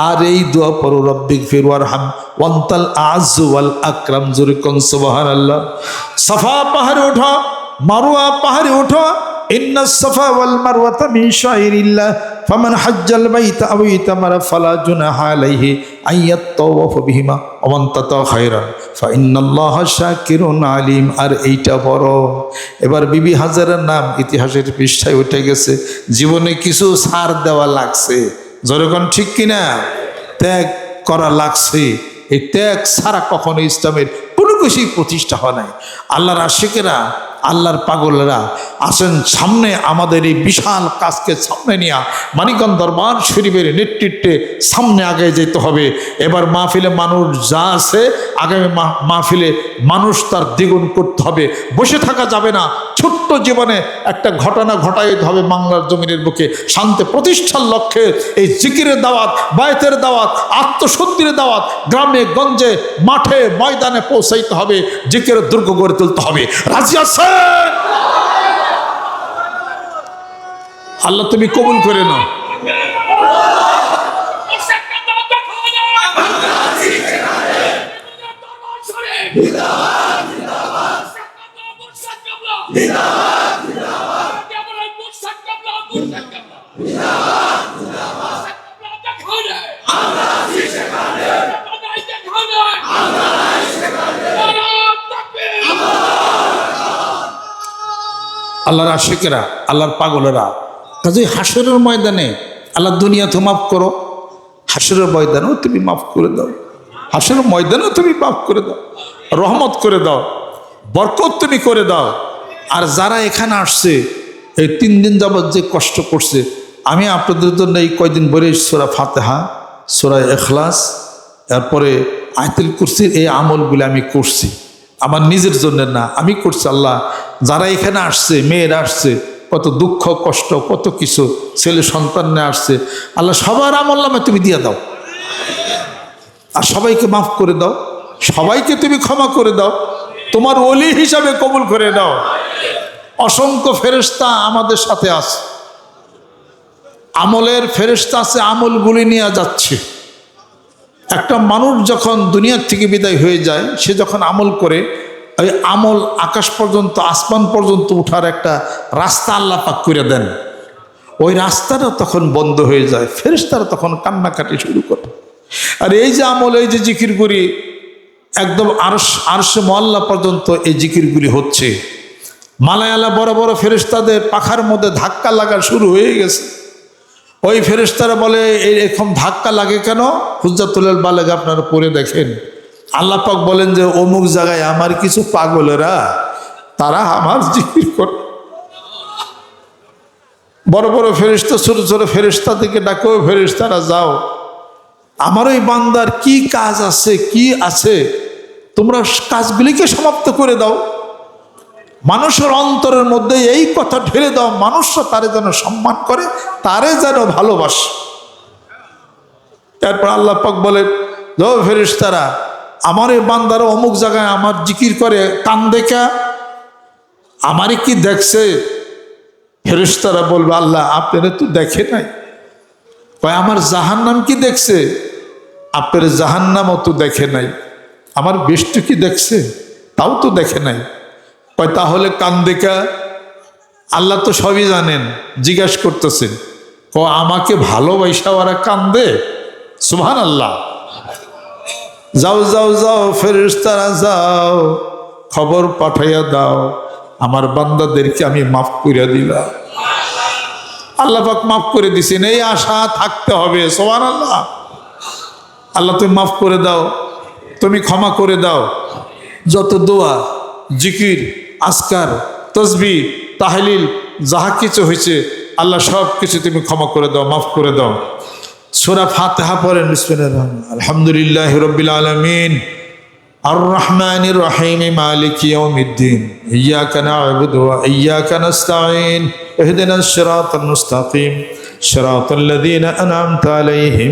আর এই দোয়া পড়ো রব্বিক ফির ওয়ারহাম ওয়ান্তাল আযু ওয়াল আকরাম। জোরে কোন সুবহানাল্লাহ। সাফা পাহাড়ে ওঠো, মারওয়া পাহাড়ে ওঠো। ইন্নাস সাফা ওয়াল মারওয়াতা মিন শাইরিল্লাহ ফামান হাজ্জাল বাইতা আও ইতামারা ফালা জুনাহা আলাইহি আইয়াতাওয়াফা বিহিমা ওয়া মান তাতা খায়রান ফা ইন্নাল্লাহা শাকিরুন আলিম। আর এইটা বড়। এবার বিবি হাজারার নাম ইতিহাসের পৃষ্ঠায় উঠে গেছে। জীবনে কিছু ছাড় দেওয়া লাগছে, যখন ঠিক কিনা ত্যাগ করা লাগছে। এই ত্যাগ ছাড়া কখনো ইসলামের কোনো কিছুই প্রতিষ্ঠা হয় নাই। আল্লাহর আশিকেরা, আল্লাহর পাগলেরা আসেন সামনে, আমাদের এই বিশাল কাজকে সামনে নিয়ে মানিকগঞ্জ দরবার শরীফের নেতৃত্বে সামনে আগে যেতে হবে। এবার মাহফিলে মানুষ যা আছে, আগামী মাহফিলে মানুষ তার দ্বিগুণ করতে হবে। বসে থাকা যাবে না। ছোট্ট জীবনে একটা ঘটনা ঘটাইতে হবে। বাংলার জমিনের বুকে শান্তি প্রতিষ্ঠার লক্ষ্যে এই জিকিরের দাওয়াত, বায়তের দাওয়াত, আত্মশুদ্ধির দাওয়াত গ্রামে গঞ্জে মাঠে ময়দানে পৌঁছাইতে হবে। জিকিরের দুর্গ গড়ে তুলতে হবে। রাজি আছেন? আল্লাহ তুমি কবুল করে নাও। আল্লাহর আশিকেরা, আল্লাহর পাগলেরা, কাজে হাসরের ময়দানে আল্লাহ দুনিয়াতে মাফ করো, হাসরের ময়দানেও তুমি মাফ করে দাও, হাসরের ময়দানেও তুমি মাফ করে দাও, রহমত করে দাও, বরকত তুমি করে দাও। আর যারা এখানে আসছে এই 3 দিন যাবৎ যে কষ্ট করছে, আমি আপনাদের জন্য এই কয়দিন বলে সূরা ফাতিহা, সূরা ইখলাস, তারপরে আয়াতুল কুরসির এই আমলগুলো আমি করছি। আমার নিজের জন্য না, আমি করছি। আল্লাহ যারা এখানে আসছে, মেয়েরা আসছে, কত দুঃখ কষ্ট কত কিছু, ছেলে সন্তান নিয়ে আসছে, আল্লাহ সবার আমল নামে তুমি দিয়ে দাও। আর সবাইকে মাফ করে দাও, সবাইকে তুমি ক্ষমা করে দাও, তোমার ওলি হিসাবে কবুল করে দাও। অসংখ্য ফেরেশতা আমাদের সাথে আছে, আমলের ফেরেশতা আছে, আমলগুলি নিয়ে যাচ্ছে। একটা মানুষ যখন দুনিয়ার থেকে বিদায় হয়ে যায়, সে যখন আমল করে, ওই আমল আকাশ পর্যন্ত আসমান পর্যন্ত উঠার একটা রাস্তা আল্লাহ পাক করে দেন। ওই রাস্তাটা তখন বন্ধ হয়ে যায়, ফেরেশতারা তখন কান্নাকাটি শুরু করে। আর এই যে আমল, এই যে জিকির করি, একদম আরশ মহল্লা পর্যন্ত এই জিকিরগুলি হচ্ছে। মালায়ালা বড় বড় ফেরেশতাদের পাখার মধ্যে ধাক্কা লাগা শুরু হয়ে গেছে। ওই ফেরেশতারা বলে এরকম ধাক্কা লাগে কেন? হুজ্জাতুল বালেগ আপনারা পড়ে দেখেন। আল্লাহ পাক বলেন যে অমুক জায়গায় আমার কিছু পাগলেরা তারা আমার জিকির করে। বড় বড় ফেরেশতা ছোট ছোট ফেরেশতাদেরকে ডাকো, ফেরেশতারা যাও, আমার ওই বান্দার কি কাজ আছে, কি আছে, তোমরা কাজগুলিকে সমাপ্ত করে দাও। মানুষের অন্তরের মধ্যে এই কথা ঢেলে দাও, মানুষরা তারে যেন সম্মান করে, তারে যেন ভালোবাসে। তারপর আল্লাহ পাক বলেন, যাও ফেরেশতারা, আমার এই বান্দারা অমুক জায়গায় আমার জিকির করে, কান দেখা আমারে কি দেখছে? ফেরেশতারা বলবে, আল্লাহ আপনারা তো দেখে নাই। কয় আমার জাহান্নাম কি দেখছে? আপনার জাহান্নামও তো দেখে নাই। আমার বেষ্ট কি দেখছে? তাও তো দেখে নাই। কয় তাহলে কান দেখা? আল্লাহ তো সবই জানেন, জিজ্ঞাসা করতেছেন। আমাকে ভালোবাসা ওরা কান্দে? সুবহানাল্লাহ। যাও যাও যাও ফেরেশতারা যাও, খবর পাঠাইয়া দাও, আমার বান্দাদেরকে আমি মাফ করে দিলাম। আল্লাহ পাক মাফ করে দিছেন, এই আশা থাকতে হবে। সুবহানাল্লাহ। আল্লাহ তুমি মাফ করে দাও, তুমি ক্ষমা করে দাও। যত দোয়া, জিকির, আজকার, তসবিহ, তাহলিল যাহা কিছু হয়েছে, আল্লাহ সব কিছু তুমি ক্ষমা করে দাও, মাফ করে দাও। সূরা ফাতিহা পড়েন। বিসমিল্লাহির রহমানির রহিম। আলহামদুলিল্লাহি রাব্বিল আলামিন আর রহমানির রহিম মালিকি ইয়াউমিদ্দিন ইয়্যাকা না'বুদু ওয়া ইয়্যাকা নাস্তাঈন ইহদিনাস সিরাতাল মুস্তাকিম সিরাতাল লাযীনা আন'আমতা আলাইহিম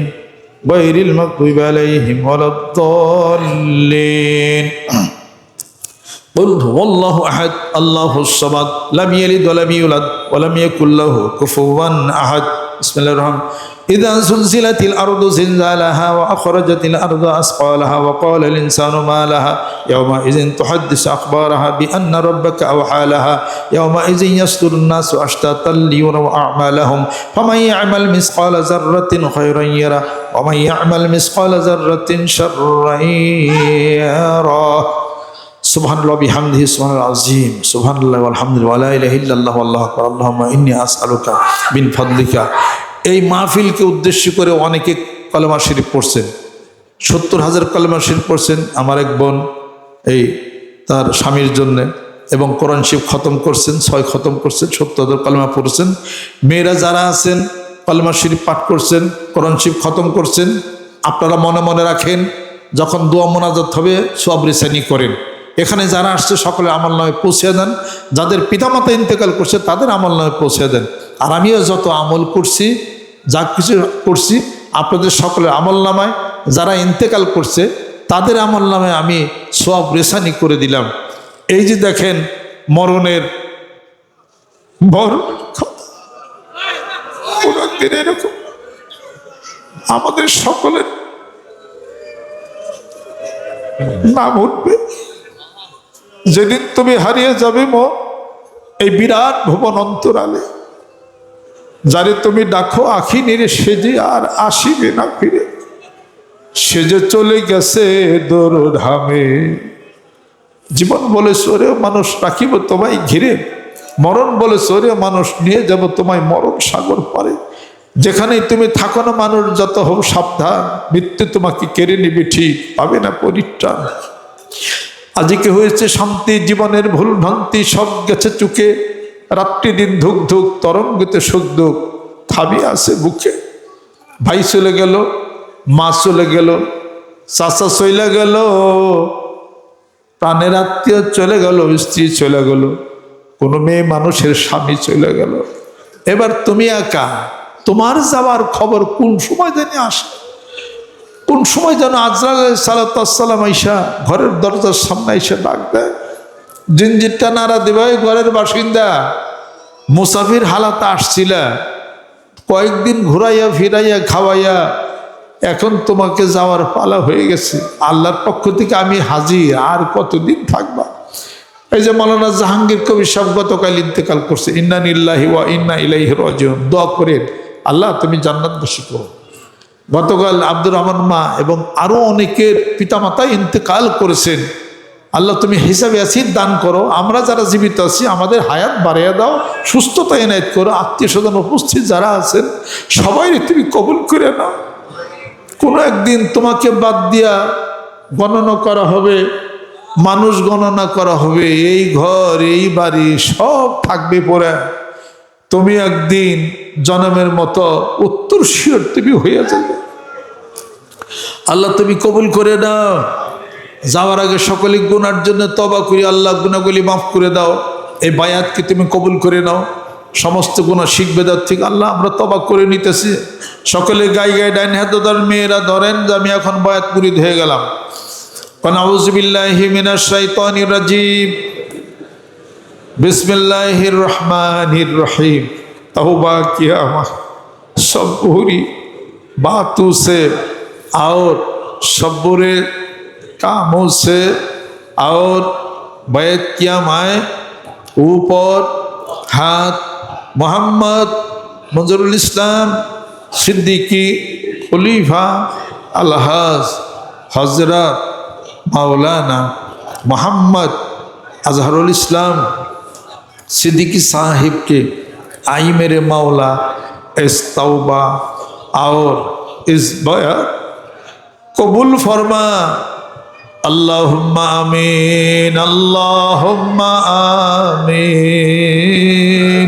গায়রিল মাগদুবি আলাইহিম ওয়ালাদ-দাল্লিন। قل هو الله أحد الله الصمد لم يلد ولم يولد ولم يكن له كفوا أحد. بسم الله الرحمن الرحيم. إذا زلزلت الأرض زلزالها وأخرجت الأرض أثقالها وقال الإنسان ما لها يومئذ تحدث أخبارها بأن ربك أوحى لها يومئذ يصدر الناس أشتاتا ليروا أعمالهم فمن يعمل مثقال ذرة خيرا يره ومن يعمل مثقال ذرة شرا يره. সুবহানাল্লাহ বিহামদিহি সুবহানাল আযীম সুবহানাল্লাহি ওয়াল হামদুলিল্লাহি ওয়া লা ইলাহা ইল্লাল্লাহু আল্লাহু আকবার আল্লাহুম্মা ইন্নী আসআলুকা মিন ফাদলিকা। এই মাহফিলকে উদ্দেশ্য করে অনেকে কলেমা শরীফ পড়ছেন, ৭০,০০০ কলেমা শরীফ পড়ছেন। আমার এক বোন এই তার স্বামীর জন্যে, এবং কোরআন শরীফ খতম করছেন, ৬ খতম করছেন, ৭০,০০০ কলেমা পড়ছেন। মেয়েরা যারা আছেন কলেমা শরীফ পাঠ করছেন, কোরআন শরীফ খতম করছেন। আপনারা মনে মনে রাখেন, যখন দোয়া মোনাজাত হবে সওয়াব রিসানি করেন। এখানে যারা আসছে সকলের আমল নামে পৌঁছে দেন, যাদের পিতামাতা ইন্তেকাল করছে তাদের আমল নামে পৌঁছে দেন। আর আমিও যত আমল করছি, যা কিছু করছি, আপনাদের সকলের আমল নামায় যারা ইন্তেকাল করছে তাদের আমল নামে আমি সওয়াব রেসানি করে দিলাম। এই যে দেখেন মরণের বড় এরকম আমাদের সকলের নাম উঠবে। যেদিন তুমি হারিয়ে যাবে এই বিরাট ভুবন অন্তরালে, যারে তুমি ডাকো আখি নিরে সেজে আর আসিবে না ফিরে, সেজে চলে গেছে দূরধামে। জীবন বলে সরে মানুষ রাখিব তোমায় ঘিরে, মরণ বলে সরে মানুষ নিয়ে যাব তোমায় মরণ সাগর পারে। যেখানেই তুমি থাকো না মানুষ যত হোক সাবধান, মৃত্যু তোমাকে কেড়ে নিবে ঠিক, পাবে না পরিত্রাণ। আজকে হয়েছে শান্তি, জীবনের ভুল ভ্রান্তি সব গেছে চুকে, রাত্রি দিন ধুক ধুক তরঙ্গিতে সুখ দুঃখ থাবি আছে বুকে। ভাই চলে গেল, মা চলে গেল, চাচা চলে গেল, প্রাণের আত্মীয় চলে গেল, স্ত্রী চলে গেল, কোনো মেয়ে মানুষের স্বামী চলে গেল। এবার তুমি একা, তোমার যাওয়ার খবর কোন সময় জানি আসে, কোন সময় যেন আজরাইল আলাইহিস সালাম আইসা ঘরের দরজার সামনে এসে ডাক দেয়, জিঞ্জিরটা নাড়া দিবে, ঘরের বাসিন্দা মুসাফির হালাতে আসছিলা, কয়েকদিন ঘুরাইয়া ফিরাইয়া খাওয়াইয়া এখন তোমাকে যাওয়ার পালা হয়ে গেছে। আল্লাহর পক্ষ থেকে আমি হাজির, আর কতদিন থাকবা? এই যে মাওলানা জাহাঙ্গীর কবির সাহেব গতকাল ইন্তেকাল করছে, ইন্না লিল্লাহি ওয়া ইন্না ইলাইহি রাজিউন। দোয়া করেন আল্লাহ তুমি জান্নাতবাসী করো। গতকাল আব্দুর রহমান মা এবং আরো অনেকের পিতামাতা ইন্তেকাল করেছেন, আল্লাহ তুমি হিসাবে আসিদ দান করো। আমরা যারা জীবিত আছি আমাদের হায়াত বাড়িয়ে দাও, সুস্থতা এনায়েত করো। আত্মীয় স্বজন উপস্থিত যারা আছেন সবাই তুমি কবুল করে নাও। কোনো একদিন তোমাকে বাদ দিয়া গণনা করা হবে, মানুষ গণনা করা হবে, এই ঘর এই বাড়ি সব থাকবে পড়ে। তুমি একদিন জনমের মতো উত্তরসূরি তুমি হয়ে যাবে। আল্লাহ তুমি কবুল করে নাও। যাওয়ার আগে সকলে গুনার জন্য তওবা করি, আল্লাহ গুনাহগুলি মাফ করে দাও। এই বায়াতকে তুমি কবুল করে নাও। সমস্ত গুনাহ শিরক বেদাত থেকে আল্লাহ আমরা তওবা করে নিতেছি। সকলে গায়ে গায়ে ডাইন হাত ধরেন, মেয়েরা ধরেন যে আমি এখন বায়াত মুরিদ হয়ে গেলাম। আউযু বিল্লাহি মিনাশ শাইতানির রাজিম, बिस्मिल्लाहिर रहमानिर रहीम। तौबा किया सब बुरी बातों से और सब बुरे कामों से और बैत किया मैं ऊपर हाथ मोहम्मद मंजरुल इस्लाम सिद्दीकी खलीफा अलहाज हजरत मौलाना मोहम्मद अजहरुल इस्लाम सिद्दीकी साहिब के आई मेरे मौला इस तौबा और इस बयात कबूल फरमा। अल्लाहुम्मा आमीन, अल्लाहुम्मा आमीन।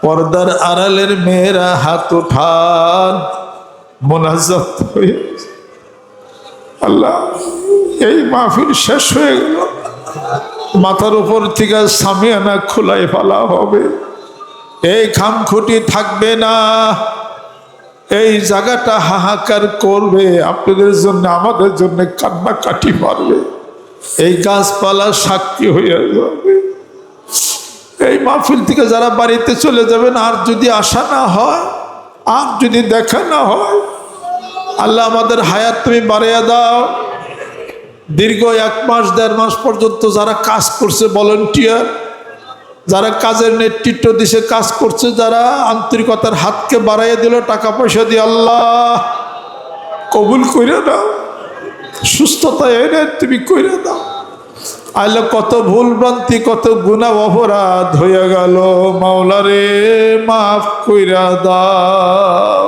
पर्दार आড়ালের मेरा हाथ उठान मुनाजात हुए। আল্লাহ এই মাহফিল শেষ হয়ে গেল, মাথার উপর থেকে সামিয়ানা খোলাই ফেলা হবে, এই খামখুটি থাকবে না, এই জায়গাটা হাহাকার করবে, আপনাদের জন্য আমাদের জন্য কান্নাকাটি মারবে, এই গাছপালা সাক্ষী হয়ে যাবে। এই মাহফিল থেকে যারা বাড়িতে চলে যাবেন, আর যদি আশা না হয়, আর যদি দেখা না হয়, আল্লাহ আমাদের হায়াত তুমি বাড়িয়ে দাও। দীর্ঘ 1 মাস 1.5 মাস পর্যন্ত যারা কাজ করছে, ভলান্টিয়ার যারা কাজের নেতৃত্ব দিছে, কাজ করছে, যারা আন্তরিকতার হাতকে বাড়াইয়া দিল টাকা পয়সা দিয়ে, আল্লাহ কবুল করে দাও, সুস্থতা এনে তুমি করে দাও। আল্লাহ কত ভুল ভ্রান্তি, কত গুনাহ অপরাধ হয়ে গেল, মাওলা রে মাফ কইরা দাও।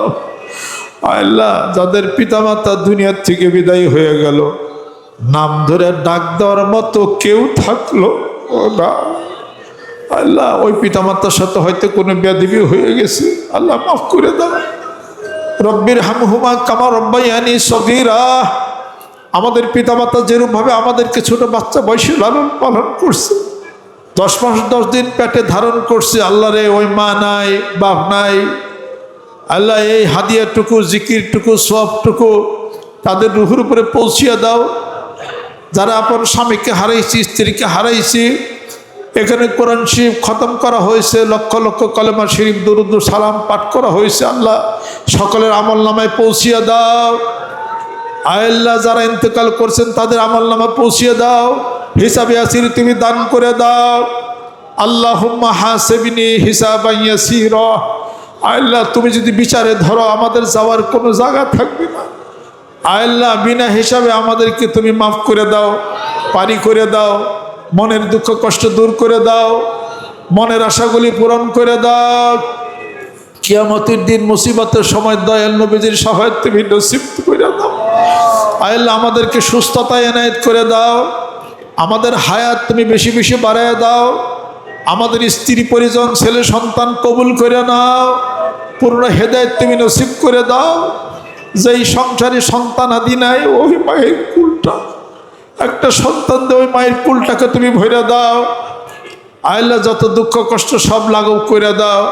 আল্লাহ যাদের পিতামাতা দুনিয়ার থেকে বিদায় হয়ে গেল, নাম ধরে ডাক দেওয়ার মতো কেউ থাকলো না। আল্লাহ ওই পিতামাতার সাথে হয়তো কোনো বেয়াদবি হয়ে গেছে, আল্লাহ মাফ করে দাও। রব্বির হামহুমা কামা রব্বায়ানি সগীরা। আমাদের পিতামাতা যেরকম ভাবে আমাদেরকে ছোট বাচ্চা বয়সে লালন পালন করছে, 10 মাস 10 দিন পেটে ধারণ করছে, আল্লাহ রে ওই মা নাই, বাপ নাই, আল্লাহ এই হাদিয়াটুকু, জিকিরটুকু, সবটুকু তাদের রুহের উপরে পৌঁছিয়ে দাও। যারা আপন স্বামীকে হারাইছি, স্ত্রীকে হারাইছি, এখানে কোরআন শরীফ খতম করা হয়েছে, লক্ষ লক্ষ কলেমা শরীফ দুরূদ সালাম পাঠ করা হয়েছে, আল্লাহ সকলের আমল নামায় পৌঁছিয়ে দাও। আল্লাহ যারা ইন্তেকাল করছেন তাদের আমল নামা পৌঁছিয়ে দাও, হিসাবে আসির তুমি দান করে দাও। আল্লাহুম্মা হাসিবনি হিসাবান ইয়াসীরা। আল্লাহ তুমি যদি বিচারে ধরো আমাদের যাওয়ার কোনো জায়গা থাকবে না। আল্লাহ বিনা হিসাবে আমাদেরকে তুমি মাফ করে দাও, পারি করে দাও, মনের দুঃখ কষ্ট দূর করে দাও, মনের আশাগুলি পূরণ করে দাও। কিয়ামতের দিন মুসিবতের সময় দয়াল নবীজির সহায়তা তুমি নসিব করে দাও। আল্লাহ আমাদেরকে সুস্থতা এনায়েত করে দাও, আমাদের হায়াত তুমি বেশি বেশি বাড়ায় দাও, আমাদের স্ত্রী পরিজন ছেলে সন্তান কবুল করে নাও, পূর্ণ হেদায়েত তুমি নসিব করে দাও। যেই সংসারে সন্তান আদি নাই, ওই মায়ের কুলটা একটা সন্তান দিয়ে ওই মায়ের কুলটাকে তুমি ভরে দাও। আল্লাহ যত দুঃখ কষ্ট সব লাঘব করে দাও।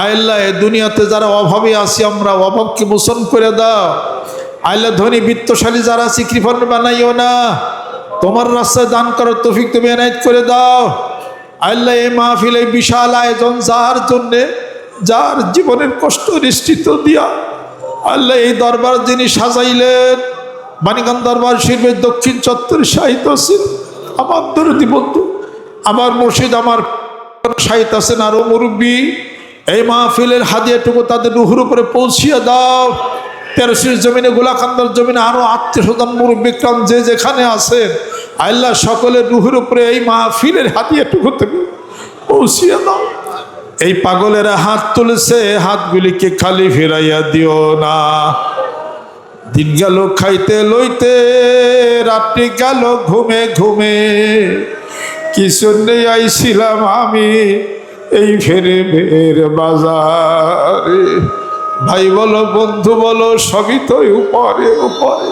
আল্লাহ এ দুনিয়াতে যারা অভাবে আছি আমরা, অভাবকে মোচন করে দাও। আল্লাহ ধনী বিত্তশালী যারা আছি কৃপণ বানাইও না, তোমার রাস্তায় দান করার তৌফিক তুমি এনায়েত করে দাও। আল্লাহ এই মাহফিল, এই বিশাল আয়োজন যার জন্যে, যার জীবনের কষ্ট নিশ্চিত দিয়া, আল্লাহ এই দরবার যিনি সাজাইলেন, মানিকগঞ্জ দরবার শরীফের দক্ষিণ চত্বর শাহিদ হোসেন আমার দরদি বন্ধু, আমার মুর্শিদ আমার শাহিদ আছেন আরো মুরব্বী, এই মাহফিলের হাদিয়াটুকু তাদের রুহুর উপরে পৌঁছিয়ে দাও। 1300 জমিনে, গোলাকান্দার জমিনে আরো আত্মীয় স্বজন মুরব্বিকরাম যে যেখানে আছেন, আল্লাহ সকলের রুহুর উপরে এই মাহফিলের হাদিয়াটুকু তুমি পৌঁছিয়ে দাও। এই পাগলেরা হাত তুলেছে, হাতগুলিকে খালি ফিরাইয়া দিও না। দিন গেল খাইতে লইতে, রাত্রি গেল ঘুমে ঘুমে, কি জন্যে আইছিলাম আমি এই ফেরে বের বাজারে। ভাই বলো, বন্ধু বলো, সবই তো উপরে উপরে।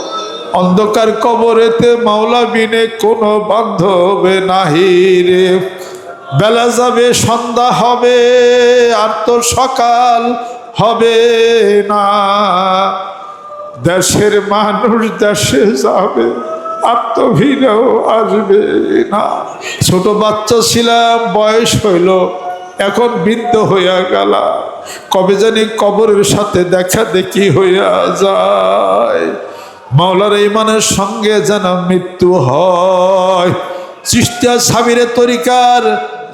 অন্ধকার কবরেতে মাওলা বিনে কোনো বান্ধবে নাহি রে। বেলা যাবে, সন্ধ্যা হবে, আর তো সকাল হবে না। দেশের মানুষ দেশে যাবে, আর তো ভিড়েও আসবে না। ছোট বাচ্চা ছিলাম, বয়স হইল, এখন বৃদ্ধ হইয়া গেল। কবে জানি কবরের সাথে দেখা দেখি হইয়া যায়। মাওলার ইমানের সঙ্গে যেন মৃত্যু হয়। চিশতিয়া সাবিরের তরিকার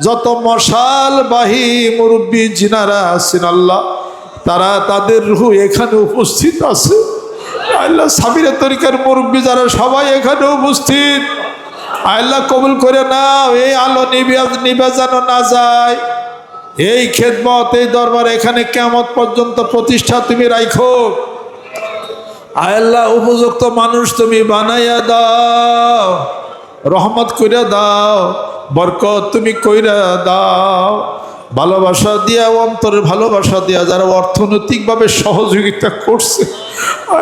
যত মশাল বাহী মুরব্বী জিনারা আছেন আল্লাহ, তারা তাদের রূহ এখানে উপস্থিত আছে। আল্লাহ সাবিরের তরিকার মুরব্বী যারা সবাই এখানে উপস্থিত, আল্লাহ কবুল করে নাও। এই আলো নিভে যেন না যায়। এই খেদমত, এই দরবার এখানে কিয়ামত পর্যন্ত প্রতিষ্ঠা তুমি রাখো। আল্লাহ উপযুক্ত মানুষ তুমি বানাইয়া দাও, রহমত কইরা দাও, বরকত তুমি কইরা দাও। ভালোবাসা দিয়া, অন্তরের ভালোবাসা দিয়া যারা অর্থনৈতিকভাবে সহযোগিতা করছে,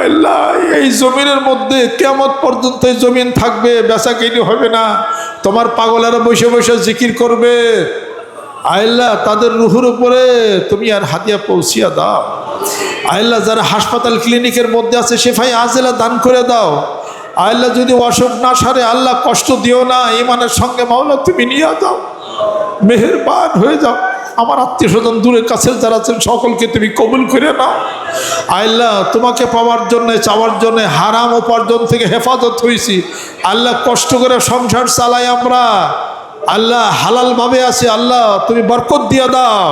আল্লাহ এই জমিনের মধ্যে কিয়ামত পর্যন্ত এই জমিন থাকবে, বেচা কিনি হবে না। তোমার পাগলেরা বসে বসে জিকির করবে। আল্লাহ তাদের রুহুর উপরে তুমি আর হাদিয়া পৌঁছিয়া দাও। আল্লাহ যারা হাসপাতাল ক্লিনিকের মধ্যে আছে, শেফাই আজেলা দান করে দাও। আল্লাহ যদি অসুখ না সারে, আল্লাহ কষ্ট দিও না। ইমানের সঙ্গে মাওলা তুমি নিয়ে যাও, মেহেরবান হয়ে যাও। আমার আত্মীয় স্বজন দূরের কাছে যারা আছেন সকলকে তুমি কবুল করে নাও। আল্লাহ তোমাকে পাওয়ার জন্য, চাওয়ার জন্য হারাম উপার্জন থেকে হেফাজত হয়েছি। আল্লাহ কষ্ট করে সংসার চালাই আমরা, আল্লাহ হালাল ভাবে আছি। আল্লাহ তুমি বরকত দিয়ে দাও,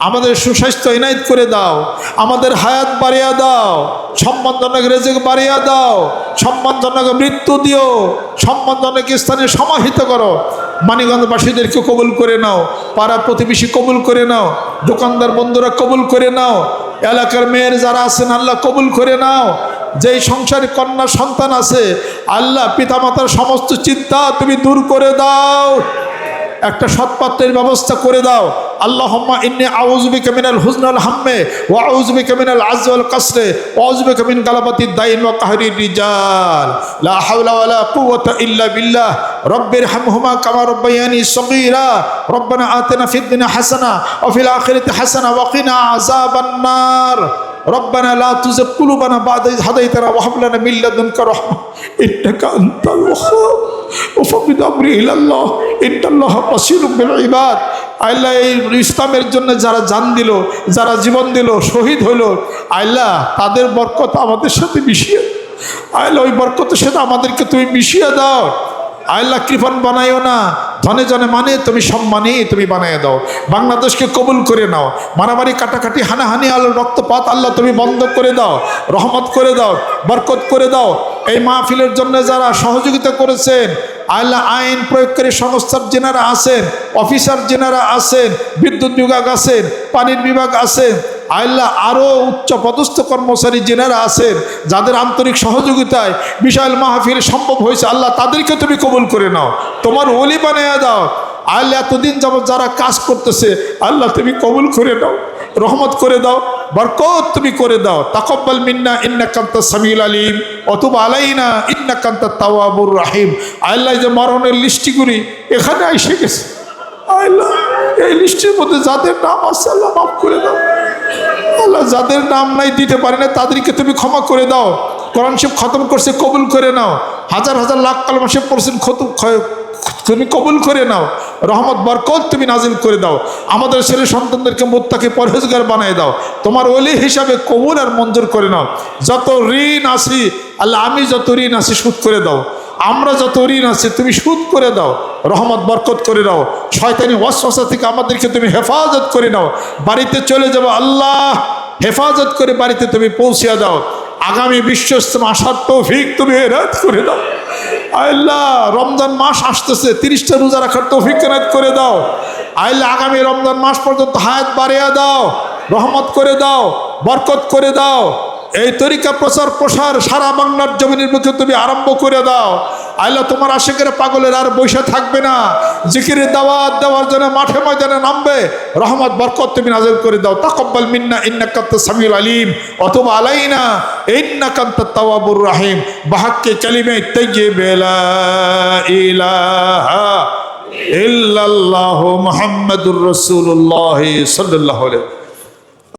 আমাদের সুস্বাস্থ্য ইনায়েত করে দাও, আমাদের হায়াত বাড়িয়ে দাও, সম্মানজনক রেজেক বাড়িয়ে দাও, সম্মানজনক মৃত্যু দিও, সম্মানজনক স্থানে সমাহিত করো। মানিকগঞ্জবাসীদেরকে কবুল করে নাও, পাড়া প্রতিবেশী কবুল করে নাও, দোকানদার বন্ধুরা কবুল করে নাও, এলাকার মেয়ের যারা আছেন আল্লাহ কবুল করে নাও। যেই সংসারে কন্যা সন্তান আছে, আল্লাহ পিতামাতার সমস্ত চিন্তা তুমি দূর করে দাও, একটা সৎপাত্রের ব্যবস্থা করে দাও। আল্লাহুম্মা ইন্নী আউযু বিকা মিনাল হুজনিল হাম্মে ওয়া আউযু বিকা মিনাল আজজি ওয়াল কাসরে ওয়া আউযু বিকা মিন গালাবাতিদ দাইন ওয়া কাহরির রিজাল। লা হাওলা ওয়ালা কুওয়াতা ইল্লা বিল্লাহ। রব্বিরহামহুমা কামা রাব্বায়ানি সগীরা। রব্বানা আতিনা ফিদ দুনিয়া হাসানা ওয়া ফিল আখিরাতি হাসানা ওয়া কিনা আযাবান নার। ربنا لا تزغ قلوبنا بعد إذ هديتنا وهب لنا من لدنك رحمة إنك أنت الوهاب وفوض أمري إلى الله إن الله بصير بالعباد। আল্লাহ এই ইসলামের জন্য যারা জান দিল, যারা জীবন দিল, শহীদ হইল, আল্লাহ তাদের বরকত আমাদের সাথে মিশিয়ে, আল্লাহ ওই বরকতের সাথে আমাদেরকে তুমি মিশিয়ে দাও। আল্লাহ কৃপণ বানাইও না, ধনে জনে মানে তুমি সম্মানী তুমি বানাইয়া দাও। বাংলাদেশকে কবুল করে নাও, মারামারি কাটাকাটি হানাহানি আলো রক্তপাত আল্লাহ তুমি বন্ধ করে দাও, রহমত করে দাও, বরকত করে দাও। এই মাহফিলের জন্য যারা সহযোগিতা করেছেন, আল্লাহ আইন প্রয়োগকারী সংস্থার যেনারা আছেন, অফিসার যেনারা আছেন, বিদ্যুৎ বিভাগ আছেন, পানির বিভাগ আছেন, আল্লাহ আরও উচ্চ পদস্থ কর্মচারী যেনারা আছেন, যাদের আন্তরিক সহযোগিতায় বিশাল মাহফিল সম্ভব হয়েছে, আল্লাহ তাদেরকে তুমি কবুল করে নাও, তোমার ওলি বানিয়ে দাও। আল্লাহ এতদিন যাবত যারা কাজ করতেছে, আল্লাহ তুমি কবুল করে নাও, রহমত করে দাও, বরকত তুমি করে দাও। তাকাব্বাল মিন্না ইন্নাকা আনতাস সামিউল আলিম ওয়া তুব আলাইনা ইন্নাকা আনতাত তাওয়াবুর রহিম। আল্লাহ যে মরণের লিস্টিগুলি এখানে এসে গেছে, আল্লাহ এই লিস্টের মধ্যে যাদের নাম আছে আল্লাহ মাফ করে দাও। আল্লাহ যাদের নাম নাই দিতে পারে না তাদেরকে তুমি ক্ষমা করে দাও। কোরআন শরীফ খতম করছে, কবুল করে নাও। হাজার হাজার লাখ কালেমা শরীফ পড়ছেন, তুমি কবুল করে নাও। রহমত বরকত তুমি নাজিল করে দাও। আমাদের ছেলে সন্তানদেরকে মুত্তাকি পরহেজগার বানিয়ে দাও। তোমার ওলি হিসাবে কবুল আর মঞ্জুর করে নাও। যত ঋণ আসি আল্লাহ, আমি যত ঋণ আসি শোধ করে দাও। আমরা যত ঋণ আছে তুমি সুদ করে দাও, রহমত বরকত করে দাও, শয়তানি ওয়াসওয়াসা থেকে আমাদেরকে তুমি হেফাজত করে নাও। বাড়িতে চলে যাবো আল্লাহ, হেফাজত করে বাড়িতে তুমি পৌঁছে দাও। আগামী বিশ্ব ইজতেমা আসার তৌফিক তুমি এনায়েত করে দাও। আল্লাহ রমজান মাস আসতেছে, 30টা রোজা রাখার তৌফিক এনায়েত করে দাও। আল্লাহ আগামী রমজান মাস পর্যন্ত হায়াত বাড়িয়ে দাও, রহমত করে দাও, বরকত করে দাও। এই তরিকা প্রচার প্রসার সারা বাংলার জমিনের মুখে তুমি আরম্ভ করে দাও। আল্লাহ তোমার আশিকের পাগলের আর বৈশা থাকবে না, জিকিরের দাওয়াত দেওয়ার জন্য মাঠে ময়দানে নামবে। রহমত বরকত তুমি নাযিল করে দাও। তাকাব্বাল মিন্না ইন্নাকা আনতাস সামিউল আলিম ওয়া তুব আলাইনা ইন্নাকা আনতাত তাওয়াবুর রহিম বিহাক্কি কালিমে তাইয়্যিবা লা ইলাহা ইল্লাল্লাহু মুহাম্মাদুর রাসূলুল্লাহ সাল্লাল্লাহু আলাইহি